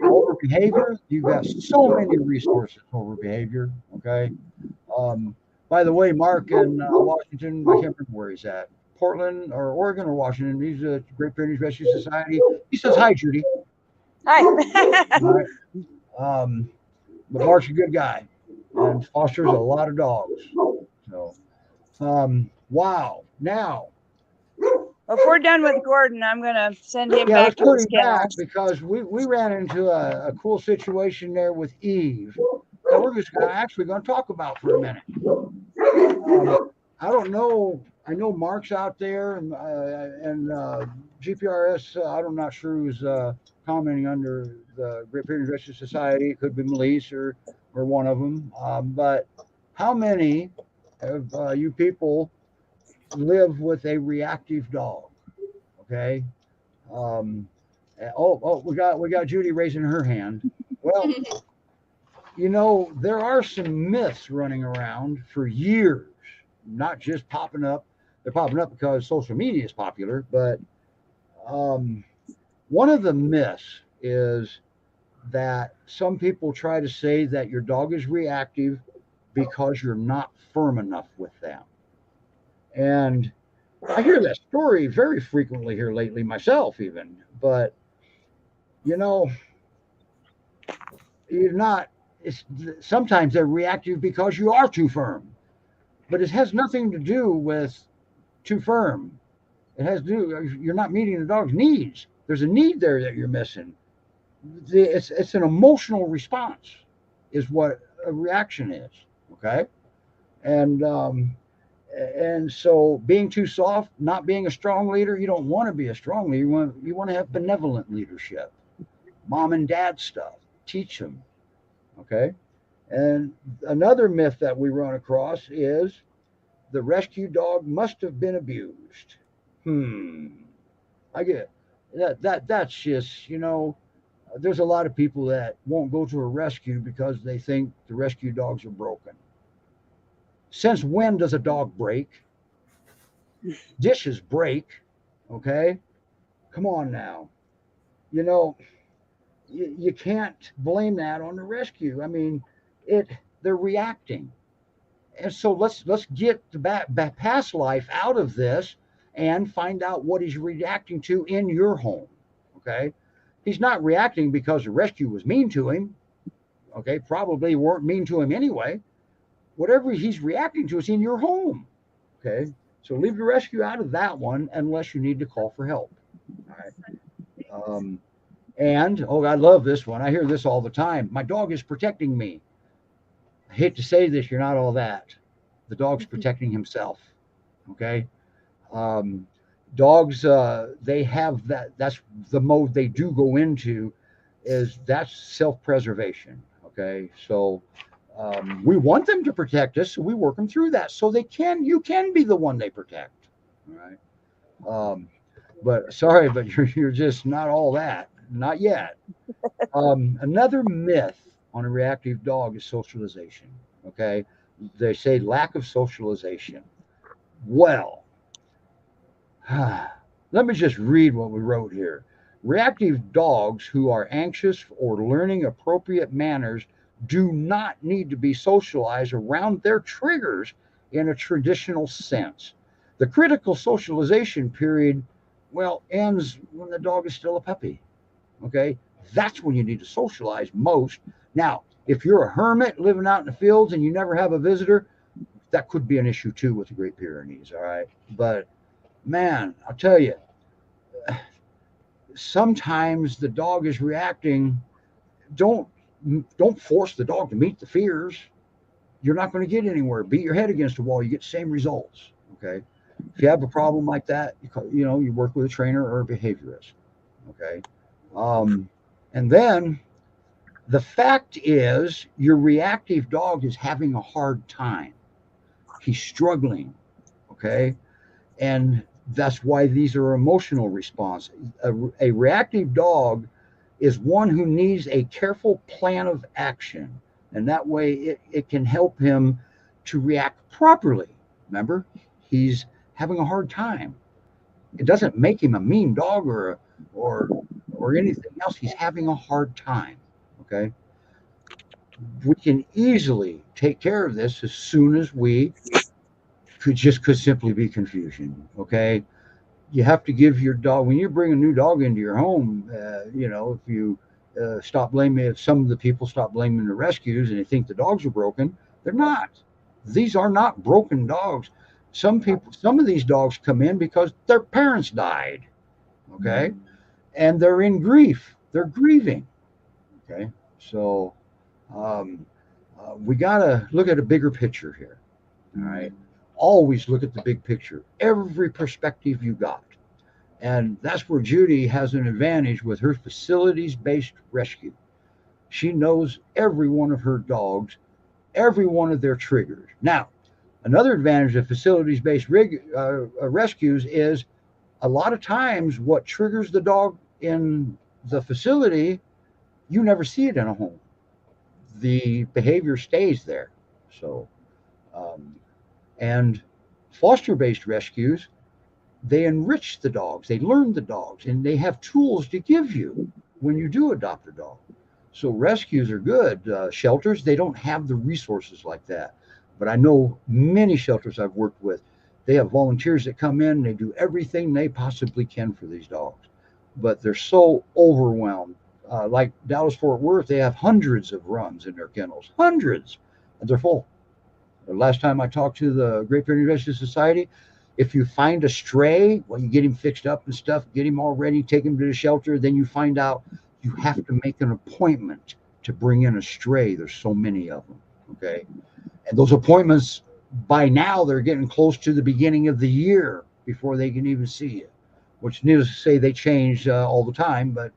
over behavior, you've got so many resources over behavior. Okay. By the way, Mark in Washington, I can't remember where he's at. Portland or Oregon or Washington. He's a Great Pyrenees Rescue Society. He says hi, Judy. Hi. All right. But Mark's a good guy and fosters a lot of dogs. So, wow. Now, If we're done with Gordon, I'm gonna send him yeah, back let's to put his him back kennel. because we ran into a cool situation there with Eve that we're just actually going to talk about for a minute. I don't know. I know Mark's out there and GPRS. I'm not sure who's commenting under the Great Pyrenees Rescue Society. It could be Melise or one of them. But how many of you people live with a reactive dog? Okay. We got Judy raising her hand. Well, there are some myths running around for years, not just popping up. They're popping up because social media is popular, but one of the myths is that some people try to say that your dog is reactive because you're not firm enough with them. And I hear that story very frequently here lately myself, even. But, you know, you're not, it's sometimes they're reactive because you are too firm, but it has nothing to do with too firm. It has to do, you're not meeting the dog's needs. There's a need there that you're missing. It's an emotional response, is what a reaction is. Okay. And, and so being too soft, not being a strong leader, you don't want to be a strong leader. You want to have benevolent leadership, mom and dad stuff, teach them. Okay. And another myth that we run across is the rescue dog must have been abused. I get that's just, there's a lot of people that won't go to a rescue because they think the rescue dogs are broken. Since when does a dog break? Dishes break. Okay. Come on now. You know, you can't blame that on the rescue. I mean, it they're reacting. And so let's get the past life out of this and find out what he's reacting to in your home. Okay. He's not reacting because the rescue was mean to him. Okay. Probably weren't mean to him anyway. Whatever he's reacting to is in your home. Okay. So leave the rescue out of that one unless you need to call for help. All right. And, oh, I love this one. I hear this all the time. My dog is protecting me. I hate to say this, you're not all that. The dog's protecting himself. Okay. Dogs, they have that. That's the mode they do go into, is that's self-preservation. Okay. So we want them to protect us. So we work them through that. So you can be the one they protect. All right. But sorry, but you're just not all that. Not yet. Another myth on a reactive dog is socialization. Okay. They say lack of socialization. Well, let me just read what we wrote here. Reactive dogs who are anxious or learning appropriate manners do not need to be socialized around their triggers in a traditional sense. The critical socialization period, well, ends when the dog is still a puppy. Okay. That's when you need to socialize most. Now, if you're a hermit living out in the fields and you never have a visitor, that could be an issue too with the Great Pyrenees. All right. But man, I'll tell you, sometimes the dog is reacting. Don't force the dog to meet the fears. You're not going to get anywhere. Beat your head against the wall. You get the same results. Okay. If you have a problem like that, you work with a trainer or a behaviorist. Okay. And then the fact is your reactive dog is having a hard time. He's struggling. Okay. And that's why these are emotional responses. A reactive dog is one who needs a careful plan of action. And that way it can help him to react properly. Remember, he's having a hard time. It doesn't make him a mean dog or anything else. He's having a hard time. Okay. We can easily take care of this as soon as we could simply be confusion. Okay. You have to give your dog, when you bring a new dog into your home, if you if some of the people stop blaming the rescues and they think the dogs are broken, they're not. These are not broken dogs. Some of these dogs come in because their parents died. Okay. And they're in grief. They're grieving. Okay. So we got to look at a bigger picture here. All right. Always look at the big picture, every perspective you got. And that's where Judy has an advantage with her facilities-based rescue. She knows every one of her dogs, every one of their triggers. Now, another advantage of facilities-based rescues is a lot of times what triggers the dog in the facility, you never see it in a home. The behavior stays there. So, and foster-based rescues, they enrich the dogs, they learn the dogs, and they have tools to give you when you do adopt a dog. So rescues are good. Shelters, they don't have the resources like that. But I know many shelters I've worked with, They have volunteers that come in, they do everything they possibly can for these dogs, but they're so overwhelmed. Like Dallas Fort Worth, they have hundreds of runs in their kennels, hundreds, and they're full. The last time I talked to the Great Pyrenees Rescue Society, if you find a stray, well, you get him fixed up and stuff, get him all ready, take him to the shelter. Then you find out you have to make an appointment to bring in a stray. There's so many of them. Okay. And those appointments, by now, they're getting close to the beginning of the year before they can even see it, which needless to say, they change all the time, but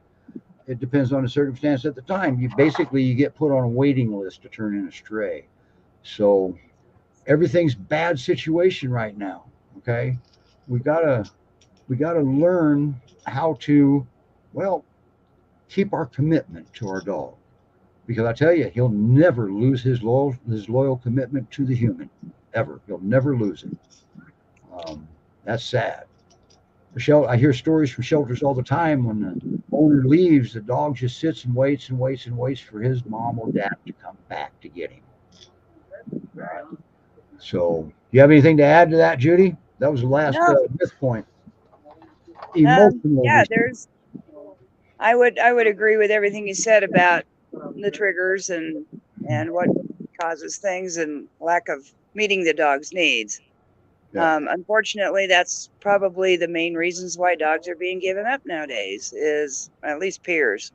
it depends on the circumstance at the time. You get put on a waiting list to turn in a stray. So everything's bad situation right now. Okay. We gotta learn how to, well, keep our commitment to our dog. Because I tell you, he'll never lose his loyal commitment to the human, ever. He'll never lose it. That's sad. I hear stories from shelters all the time when the owner leaves, the dog just sits and waits and waits and waits for his mom or dad to come back to get him. So, do you have anything to add to that, Judy? That was the last myth point. Emotional. Yeah, I would agree with everything you said about the triggers and what causes things and lack of meeting the dog's needs. Yeah. Unfortunately, that's probably the main reasons why dogs are being given up nowadays, is at least peers,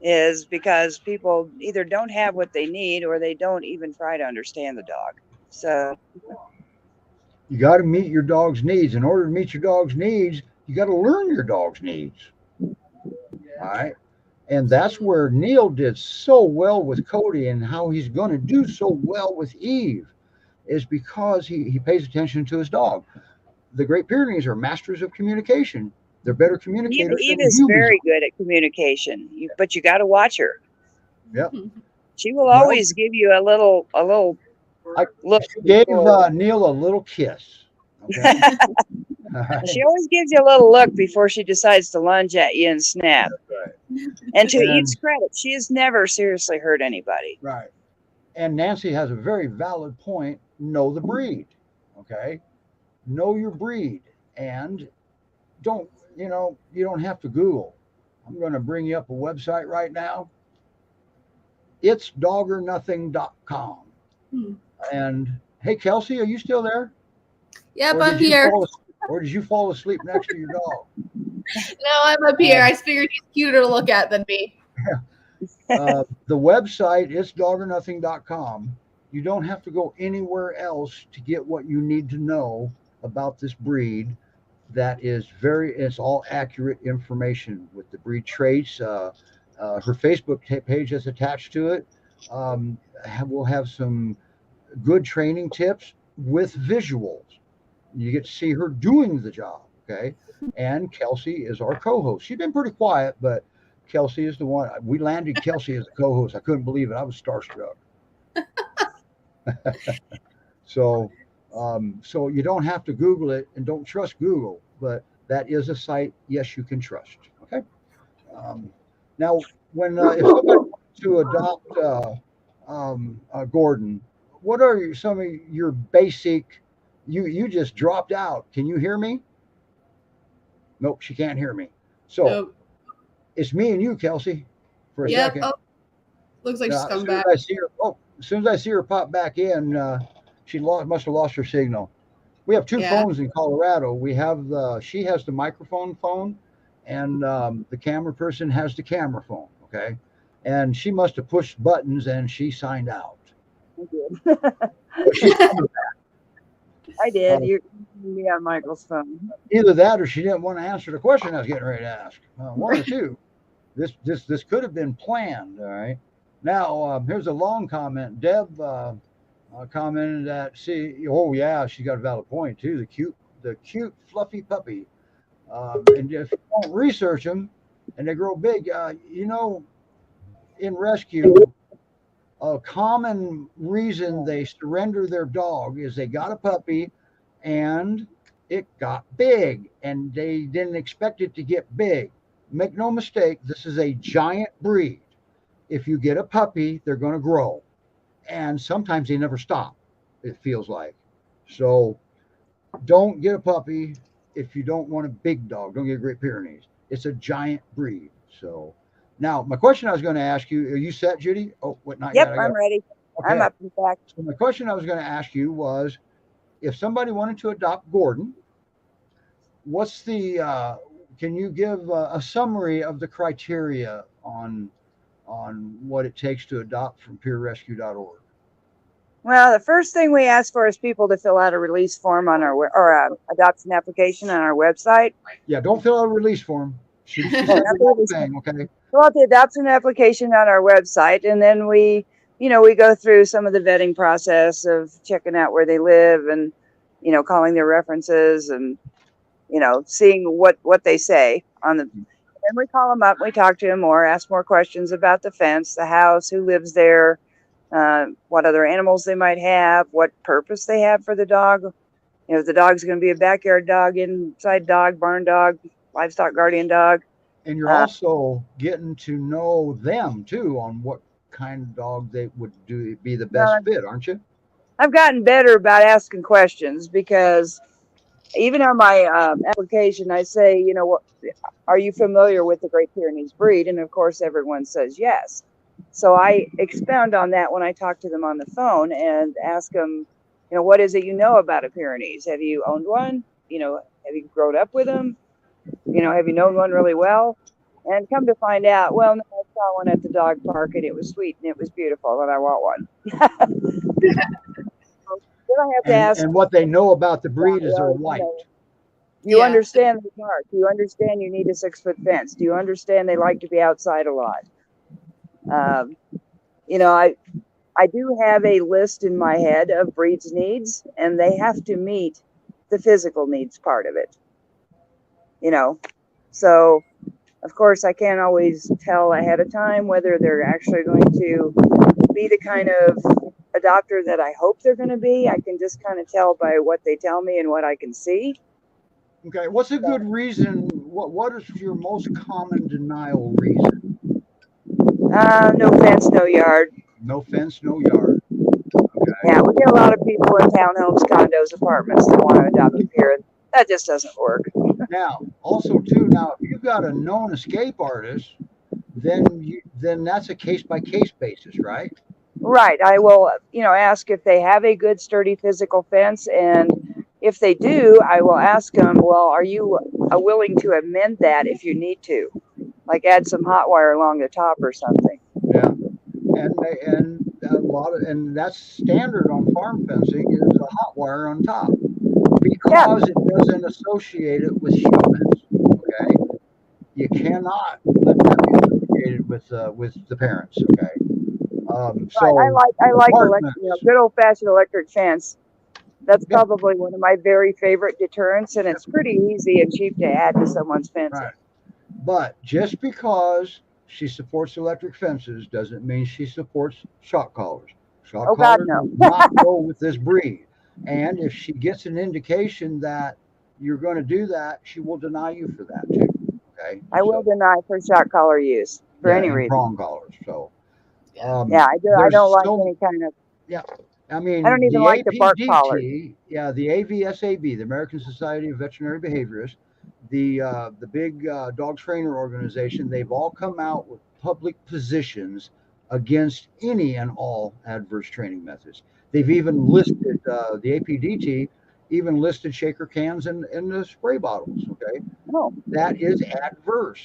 is because people either don't have what they need or they don't even try to understand the dog. So you got to meet your dog's needs. In order to meet your dog's needs, you got to learn your dog's needs. All right. And that's where Neil did so well with Cody, and how he's going to do so well with Eve is because he pays attention to his dog. The Great Pyrenees are masters of communication. They're better communicators. Eve is very good at communication, but you got to watch her. Yep. She will always give you a little look. She gave Neil a little kiss. Okay? She always gives you a little look before she decides to lunge at you and snap. Right. And to Eve's credit, she has never seriously hurt anybody. Right. And Nancy has a very valid point. Know the breed. Okay. Know your breed. And you don't have to Google. I'm going to bring you up a website right now. It's dogornothing.com. And hey, Kelsey, are you still there? Yep, I'm here. Or did you fall asleep next to your dog? No, I'm up here. I figured he's cuter to look at than me. The website is dogornothing.com. You don't have to go anywhere else to get what you need to know about this breed. It's all accurate information with the breed traits. Her Facebook page is attached to it. We'll have some good training tips with visuals. You get to see her doing the job. Okay. And Kelsey is our co-host. She's been pretty quiet, but Kelsey is the one. We landed Kelsey as a co-host. I couldn't believe it. I was starstruck. So you don't have to Google it, and don't trust Google, but that is a site, yes, you can trust. Okay. Now, when if somebody wants to adopt Gordon, what are some of your basic? You just dropped out. Can you hear me? Nope, she can't hear me. So it's me and you, Kelsey, for a second. Oh, looks like she's come back. As soon as I see her pop back in, she must have lost her signal. We have two phones in Colorado. She has the microphone phone, and the camera person has the camera phone. Okay, and she must have pushed buttons and she signed out. I did. You're on Michael's phone. Either that, or she didn't want to answer the question I was getting ready to ask. One or two. This could have been planned. All right. Now here's a long comment. Deb commented that she's got a valid point too. The cute fluffy puppy. And if you don't research them and they grow big, in rescue, a common reason they surrender their dog is they got a puppy and it got big and they didn't expect it to get big. Make no mistake, this is a giant breed. If you get a puppy, they're going to grow. And sometimes they never stop, it feels like. So don't get a puppy if you don't want a big dog. Don't get a Great Pyrenees. It's a giant breed. So now my question I was going to ask you, are you set, Judy? Oh, what, not Yep, yet. I'm ready. I'm Okay. up and back. So my question I was going to ask you was, if somebody wanted to adopt Gordon, what's can you give a summary of the criteria on what it takes to adopt from PYRescue.org? Well, the first thing we ask for is people to fill out a release form on our or adoption application on our website. Yeah, don't fill out a release form. She Oh, said not the the wrong release thing, form. okay? Fill out the adoption application on our website, and then we go through some of the vetting process of checking out where they live and calling their references and seeing what they say on the. Then we call them up, we talk to them more, ask more questions about the fence, the house, who lives there, what other animals they might have, what purpose they have for the dog. If the dog's going to be a backyard dog, inside dog, barn dog, livestock guardian dog. And you're also getting to know them too on what kind of dog they would be the best fit, aren't you? I've gotten better about asking questions because even on my application, I say, what are you familiar with the Great Pyrenees breed? And of course, everyone says yes. So I expound on that when I talk to them on the phone and ask them, what is it you know about a Pyrenees? Have you owned one? Have you grown up with them? Have you known one really well? And come to find out, well, no, I saw one at the dog park and it was sweet and it was beautiful and I want one. Then I have to ask. And what they know about the breed is they're white. You understand the park. Do you understand you need a 6-foot fence? Do you understand they like to be outside a lot? I do have a list in my head of breeds needs, and they have to meet the physical needs part of it. So of course I can't always tell ahead of time whether they're actually going to be the kind of adopter that I hope they're going to be. I can just kind of tell by what they tell me and what I can see. Okay, what's a good reason? What is your most common denial reason? No fence, no yard. No fence, no yard. Okay. Yeah, we get a lot of people in townhomes, condos, apartments that want to adopt a pair. That just doesn't work. Now, also too, if you've got a known escape artist, then that's a case by case basis, right? Right. I will, ask if they have a good, sturdy physical fence, and if they do, I will ask them, well, are you willing to amend that if you need to, like add some hot wire along the top or something? Yeah, and and that's standard on farm fencing is a hot wire on top because it doesn't associate it with humans. Okay, you cannot let that be associated with the parents. Okay. So right. I like good old fashioned electric fence. That's probably one of my very favorite deterrents, and it's pretty easy and cheap to add to someone's fencing. Right. But just because she supports electric fences doesn't mean she supports shock collars. Shock collars do not go with this breed. And if she gets an indication that you're going to do that, she will deny you for that too. Okay. I will deny for shock collar use for any reason. Prong collars. So. I don't like any kind of. Yeah. I mean, I don't even like the bark collar. Yeah, the AVSAB, the American Society of Veterinary Behaviorists, the big dog trainer organization, they've all come out with public positions against any and all adverse training methods. They've even listed the APDT even listed shaker cans in the spray bottles. Okay, that is adverse.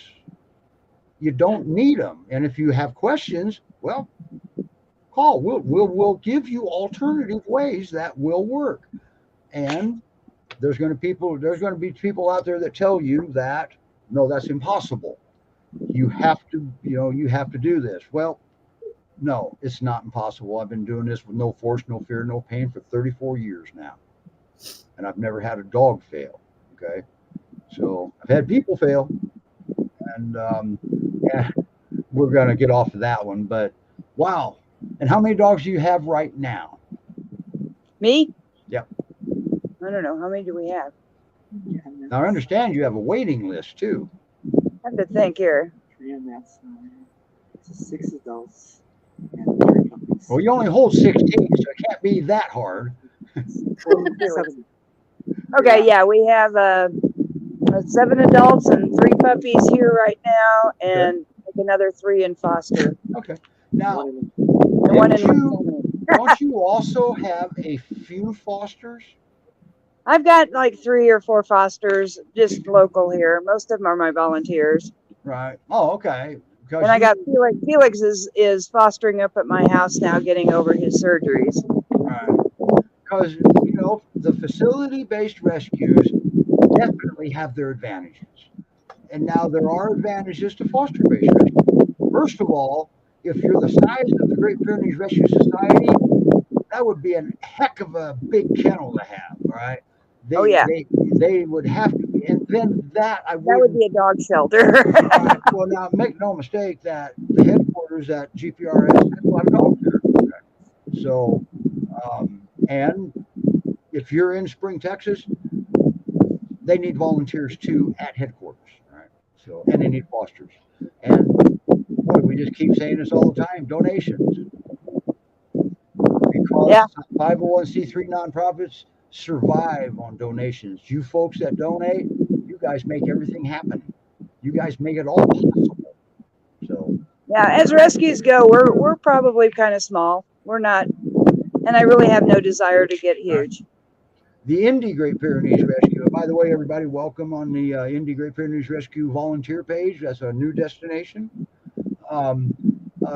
You don't need them, and if you have questions, well, call. We'll give you alternative ways that will work. And there's going to be people out there that tell you that no, that's impossible. You have to do this. Well, no, it's not impossible. I've been doing this with no force, no fear, no pain for 34 years now, and I've never had a dog fail. Okay, so I've had people fail, and we're going to get off of that one. But wow. And how many dogs do you have right now? Me? Yep. I don't know. How many do we have? Now I understand you have a waiting list too. I have to think here. 3 on that side. It's 6 adults and 3 puppies. Well, you only hold 16, so it can't be that hard. 7. Okay, yeah, we have 7 adults and 3 puppies here right now, and like another 3 in foster. Okay. Now, And one in don't you also have a few fosters? I've got like 3 or 4 fosters just local here. Most of them are my volunteers. Right. Oh, okay. Because And I got Felix. Felix is fostering up at my house now, getting over his surgeries. right. Because you know the facility-based rescues definitely have their advantages, and now there are advantages to foster-based rescue. First of all, if you're the size of the Great Pyrenees Rescue Society, that would be a heck of a big kennel to have, right? Oh, yeah. They would have to be, and then that would be a dog shelter. Well, now make no mistake that the headquarters at GPRS has a lot of dogs there. Okay? So, and if you're in Spring, Texas, they need volunteers too at headquarters, right? So, and they need fosters. And boy, we just keep saying this all the time: donations. Because 501c3 nonprofits survive on donations. You folks that donate, you guys make everything happen. You guys make it all possible. So yeah, as rescues go, we're probably kind of small. We're not, and I really have no desire to get huge. The Indy Great Pyrenees Rescue. By the way, everybody, welcome on the Indy Great Pyrenees Rescue volunteer page. That's a new destination.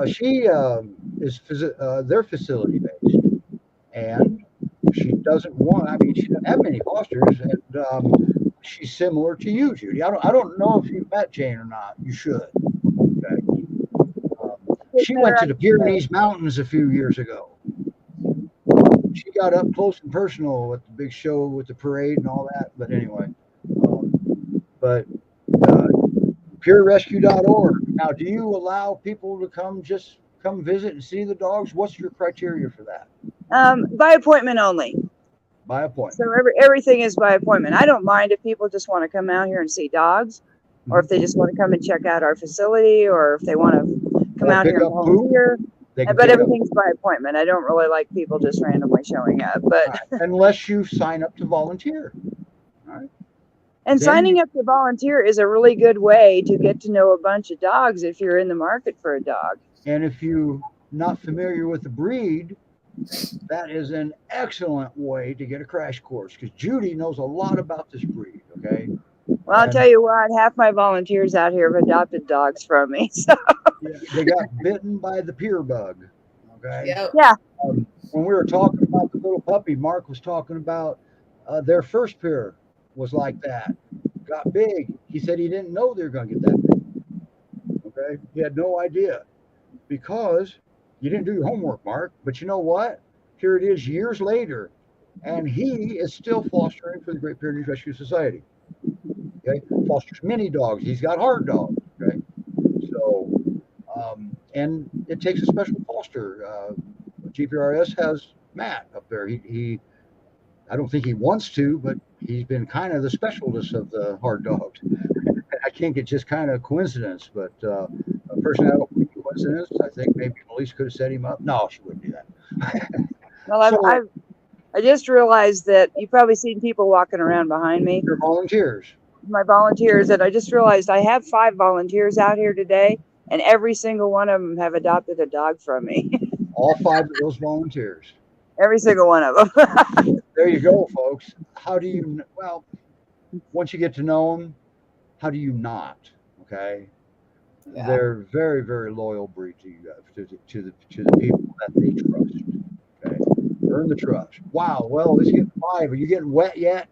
She is their facility based, and she doesn't want. I mean, she doesn't have many fosters, and she's similar to you, Judy. I don't know if you've met Jane or not. You should. Okay. She went to the Pyrenees Mountains a few years ago. She got up close and personal with the big show with the parade and all that. But anyway, but PYRescue.org. Now, do you allow people to come visit and see the dogs? What's your criteria for that? By appointment only. By appointment. So everything is by appointment. I don't mind if people just want to come out here and see dogs, or if they just want to come and check out our facility, or if they want to come out here and volunteer. But everything's by appointment. I don't really like people just randomly showing up. But unless you sign up to volunteer. All right. And signing up to volunteer is a really good way to get to know a bunch of dogs if you're in the market for a dog. And if you're not familiar with the breed, that is an excellent way to get a crash course, because Judy knows a lot about this breed, okay? Well, I'll tell you what, half my volunteers out here have adopted dogs from me. So. Yeah, they got bitten by the pier bug, okay? Yep. Yeah. When we were talking about the little puppy, Mark was talking about their first pair was like that. Got big. He said he didn't know they were going to get that big. Okay? He had no idea because you didn't do your homework, Mark. But you know what? Here it is years later, and he is still fostering for the Great Pyrenees Rescue Society. Okay? Fosters mini dogs. He's got hard dogs. Okay? So, and it takes a special foster. GPRS has Matt up there. He I don't think he wants to, but he's been kind of the specialist of the hard dogs. I think it's just kind of coincidence, but a personality coincidence. I think maybe Melissa could have set him up. No, she wouldn't do that. Well, I just realized that you've probably seen people walking around behind me. Your volunteers. My volunteers, and I just realized I have 5 volunteers out here today, and every single one of them have adopted a dog from me. All 5 of those volunteers. Every single one of them. There you go, folks. How do you, well, once you get to know them, how do you not? Okay. Yeah. They're very, very loyal breed to you guys, to the people that they trust. Okay. Earn the trust. Wow. Well, let's get 5. Are you getting wet yet?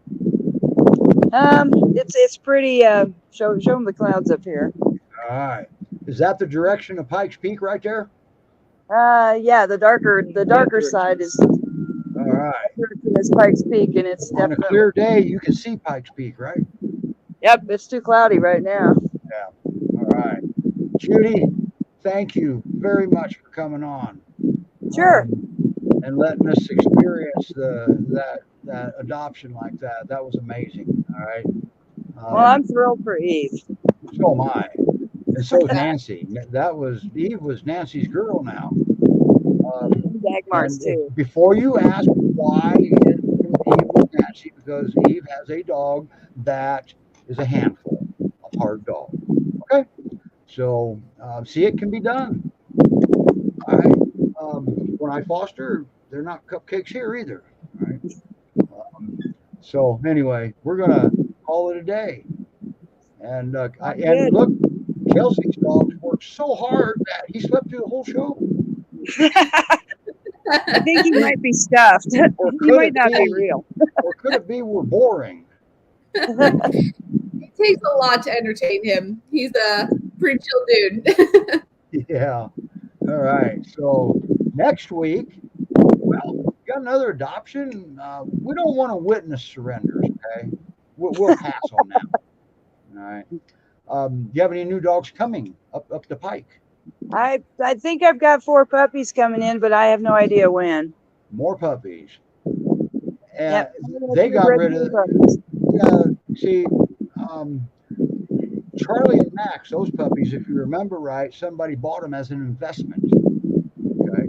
It's pretty, show them the clouds up here. All right. Is that the direction of Pikes Peak right there? Yeah, the darker side is. All right. It's Pikes Peak, and it's on a clear day you can see Pikes Peak, right? Yep, it's too cloudy right now. Yeah. All right, Judy, thank you very much for coming on. Sure. And letting us experience that adoption like that. That was amazing. All right. Well, I'm thrilled for Eve. So am I. And so is Nancy. Eve was Nancy's girl now. Dagmar's too. Before you ask why Eve was Nancy because Eve has a dog that is a handful, a hard dog. Okay, so see, it can be done. All right. When I foster, they're not cupcakes here either. All right. So anyway, we're gonna call it a day. And and Good. look, Kelsey's dogs worked so hard that he slept through the whole show. I think he might be stuffed. Or He could might it not be be? real. Or could it be we're boring? It takes a lot to entertain him. He's a pretty chill dude. Yeah. All right. So next week, well, we got another adoption. We don't want to witness surrenders. Okay, we'll pass on that. All right. Do you have any new dogs coming up the pike? I think I've got 4 puppies coming in, but I have no idea when. More puppies. And Yep. they got rid of. Puppies. Yeah. See, Charlie and Max, those puppies, if you remember right, somebody bought them as an investment. Okay.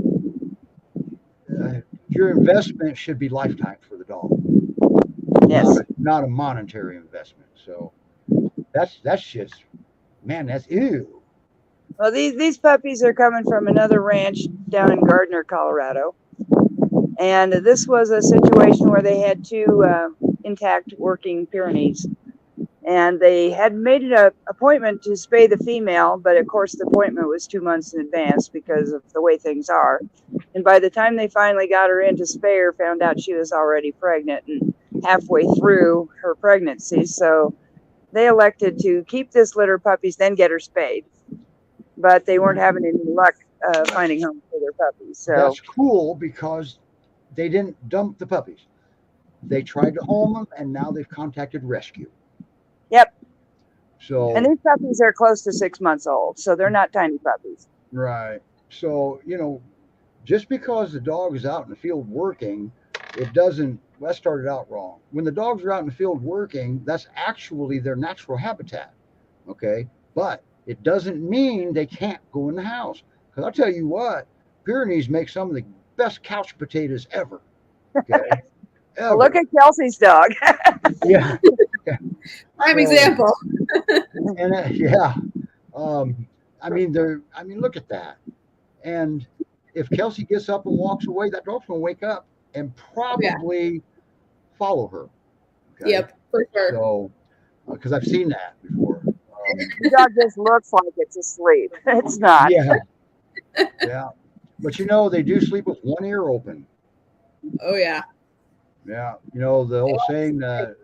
Your investment should be lifetime for the dog. Yes. Not a monetary investment. So that's just, man, that's ew. Well, these puppies are coming from another ranch down in Gardner, Colorado. And this was a situation where they had 2 intact working Pyrenees. And they had made an appointment to spay the female, but of course the appointment was 2 months in advance because of the way things are. And by the time they finally got her in to spay her, found out she was already pregnant and halfway through her pregnancy. So they elected to keep this litter of puppies, then get her spayed. But they weren't having any luck finding homes for their puppies. So That's cool because they didn't dump the puppies. They tried to home them, and now they've contacted rescue. Yep. So And these puppies are close to 6 months old, so they're not tiny puppies. right. So just because the dog is out in the field working, it doesn't. That started out wrong. When the dogs are out in the field working, that's actually their natural habitat. Okay, but it doesn't mean they can't go in the house. Because I'll tell you what, Pyrenees make some of the best couch potatoes ever. Okay. Ever. Well, look at Kelsey's dog. Yeah. Prime example. And yeah. I mean, look at that. And if Kelsey gets up and walks away, that dog's gonna wake up and probably follow her. Okay? Yep, for sure. So, because I've seen that before. The dog just looks like it's asleep. It's not. Yeah. Yeah. But they do sleep with one ear open. Oh yeah. Yeah. The old saying that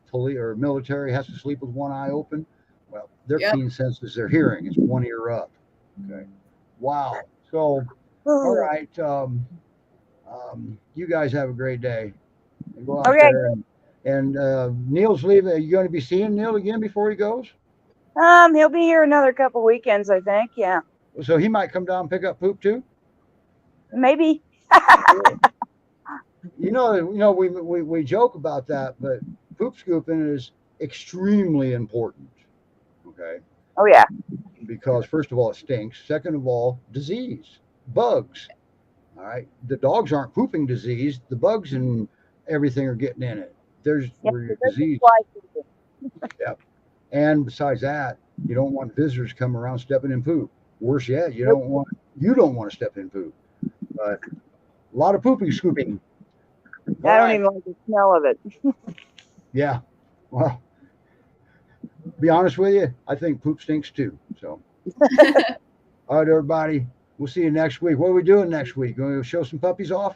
police or military has to sleep with one eye open. Well, their keen senses, their hearing is one ear up. Okay. Wow. So, all right. You guys have a great day. And go out there and Neil's leaving. Are you going to be seeing Neil again before he goes? He'll be here another couple weekends, I think. Yeah. So he might come down and pick up poop too. Maybe. We joke about that, but poop scooping is extremely important. Okay. Oh yeah. Because first of all, it stinks. Second of all, disease, bugs. All right. The dogs aren't pooping disease. The bugs and everything are getting in it. There's disease. Yep. And besides that, you don't want visitors coming around stepping in poop. Worse yet, you don't want to step in poop. But a lot of pooping scooping. I don't even like the smell of it. Yeah. Well, be honest with you, I think poop stinks too. So, all right, everybody. We'll see you next week. What are we doing next week? Going to show some puppies off?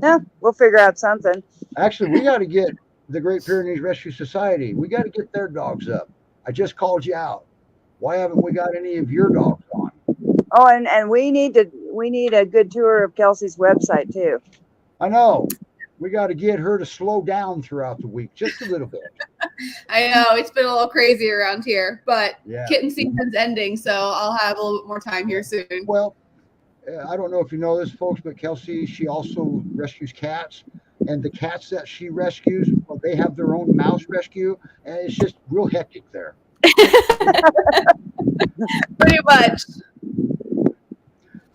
No, we'll figure out something. Actually, we got to get the Great Pyrenees Rescue Society. We got to get their dogs up. I just called you out. Why haven't we got any of your dogs on? Oh, and we need a good tour of Kelsey's website too. I know. We got to get her to slow down throughout the week just a little bit. I know it's been a little crazy around here, but Yeah. kitten season's ending, so I'll have a little bit more time here soon. Well, I don't know if you know this, folks, but Kelsey, she also rescues cats. And the cats that she rescues, well, they have their own mouse rescue. And it's just real hectic there. Pretty much.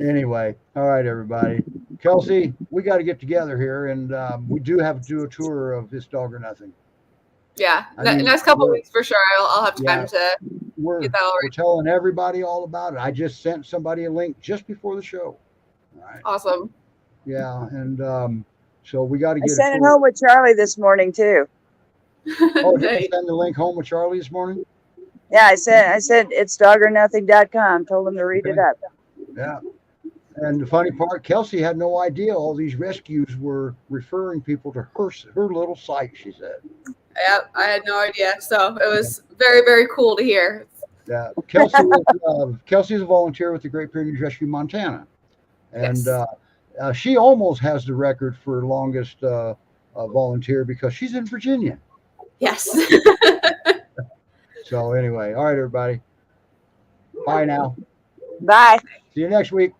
Anyway, all right, everybody. Kelsey, we got to get together here, and we do have to do a tour of This Dog or Nothing. Yeah, I mean, next couple weeks for sure. I'll have time to We're get that all we're telling everybody all about it. I just sent somebody a link just before the show. All right. awesome. Yeah, and so we got to I get a sent it tour. home with Charlie this morning too. Oh, did Nice. you send the link home with Charlie this morning? Yeah, I said it's dogornothing.com. Told him to read it Okay. up. Yeah. And the funny part, Kelsey had no idea all these rescues were referring people to her little site, she said. Yeah, I had no idea. So it was very, very cool to hear. Yeah. Kelsey's a volunteer with the Great Pyrenees Rescue Montana. And Yes. she almost has the record for longest volunteer because she's in Virginia. Yes. So anyway, all right, everybody. Bye now. Bye. See you next week.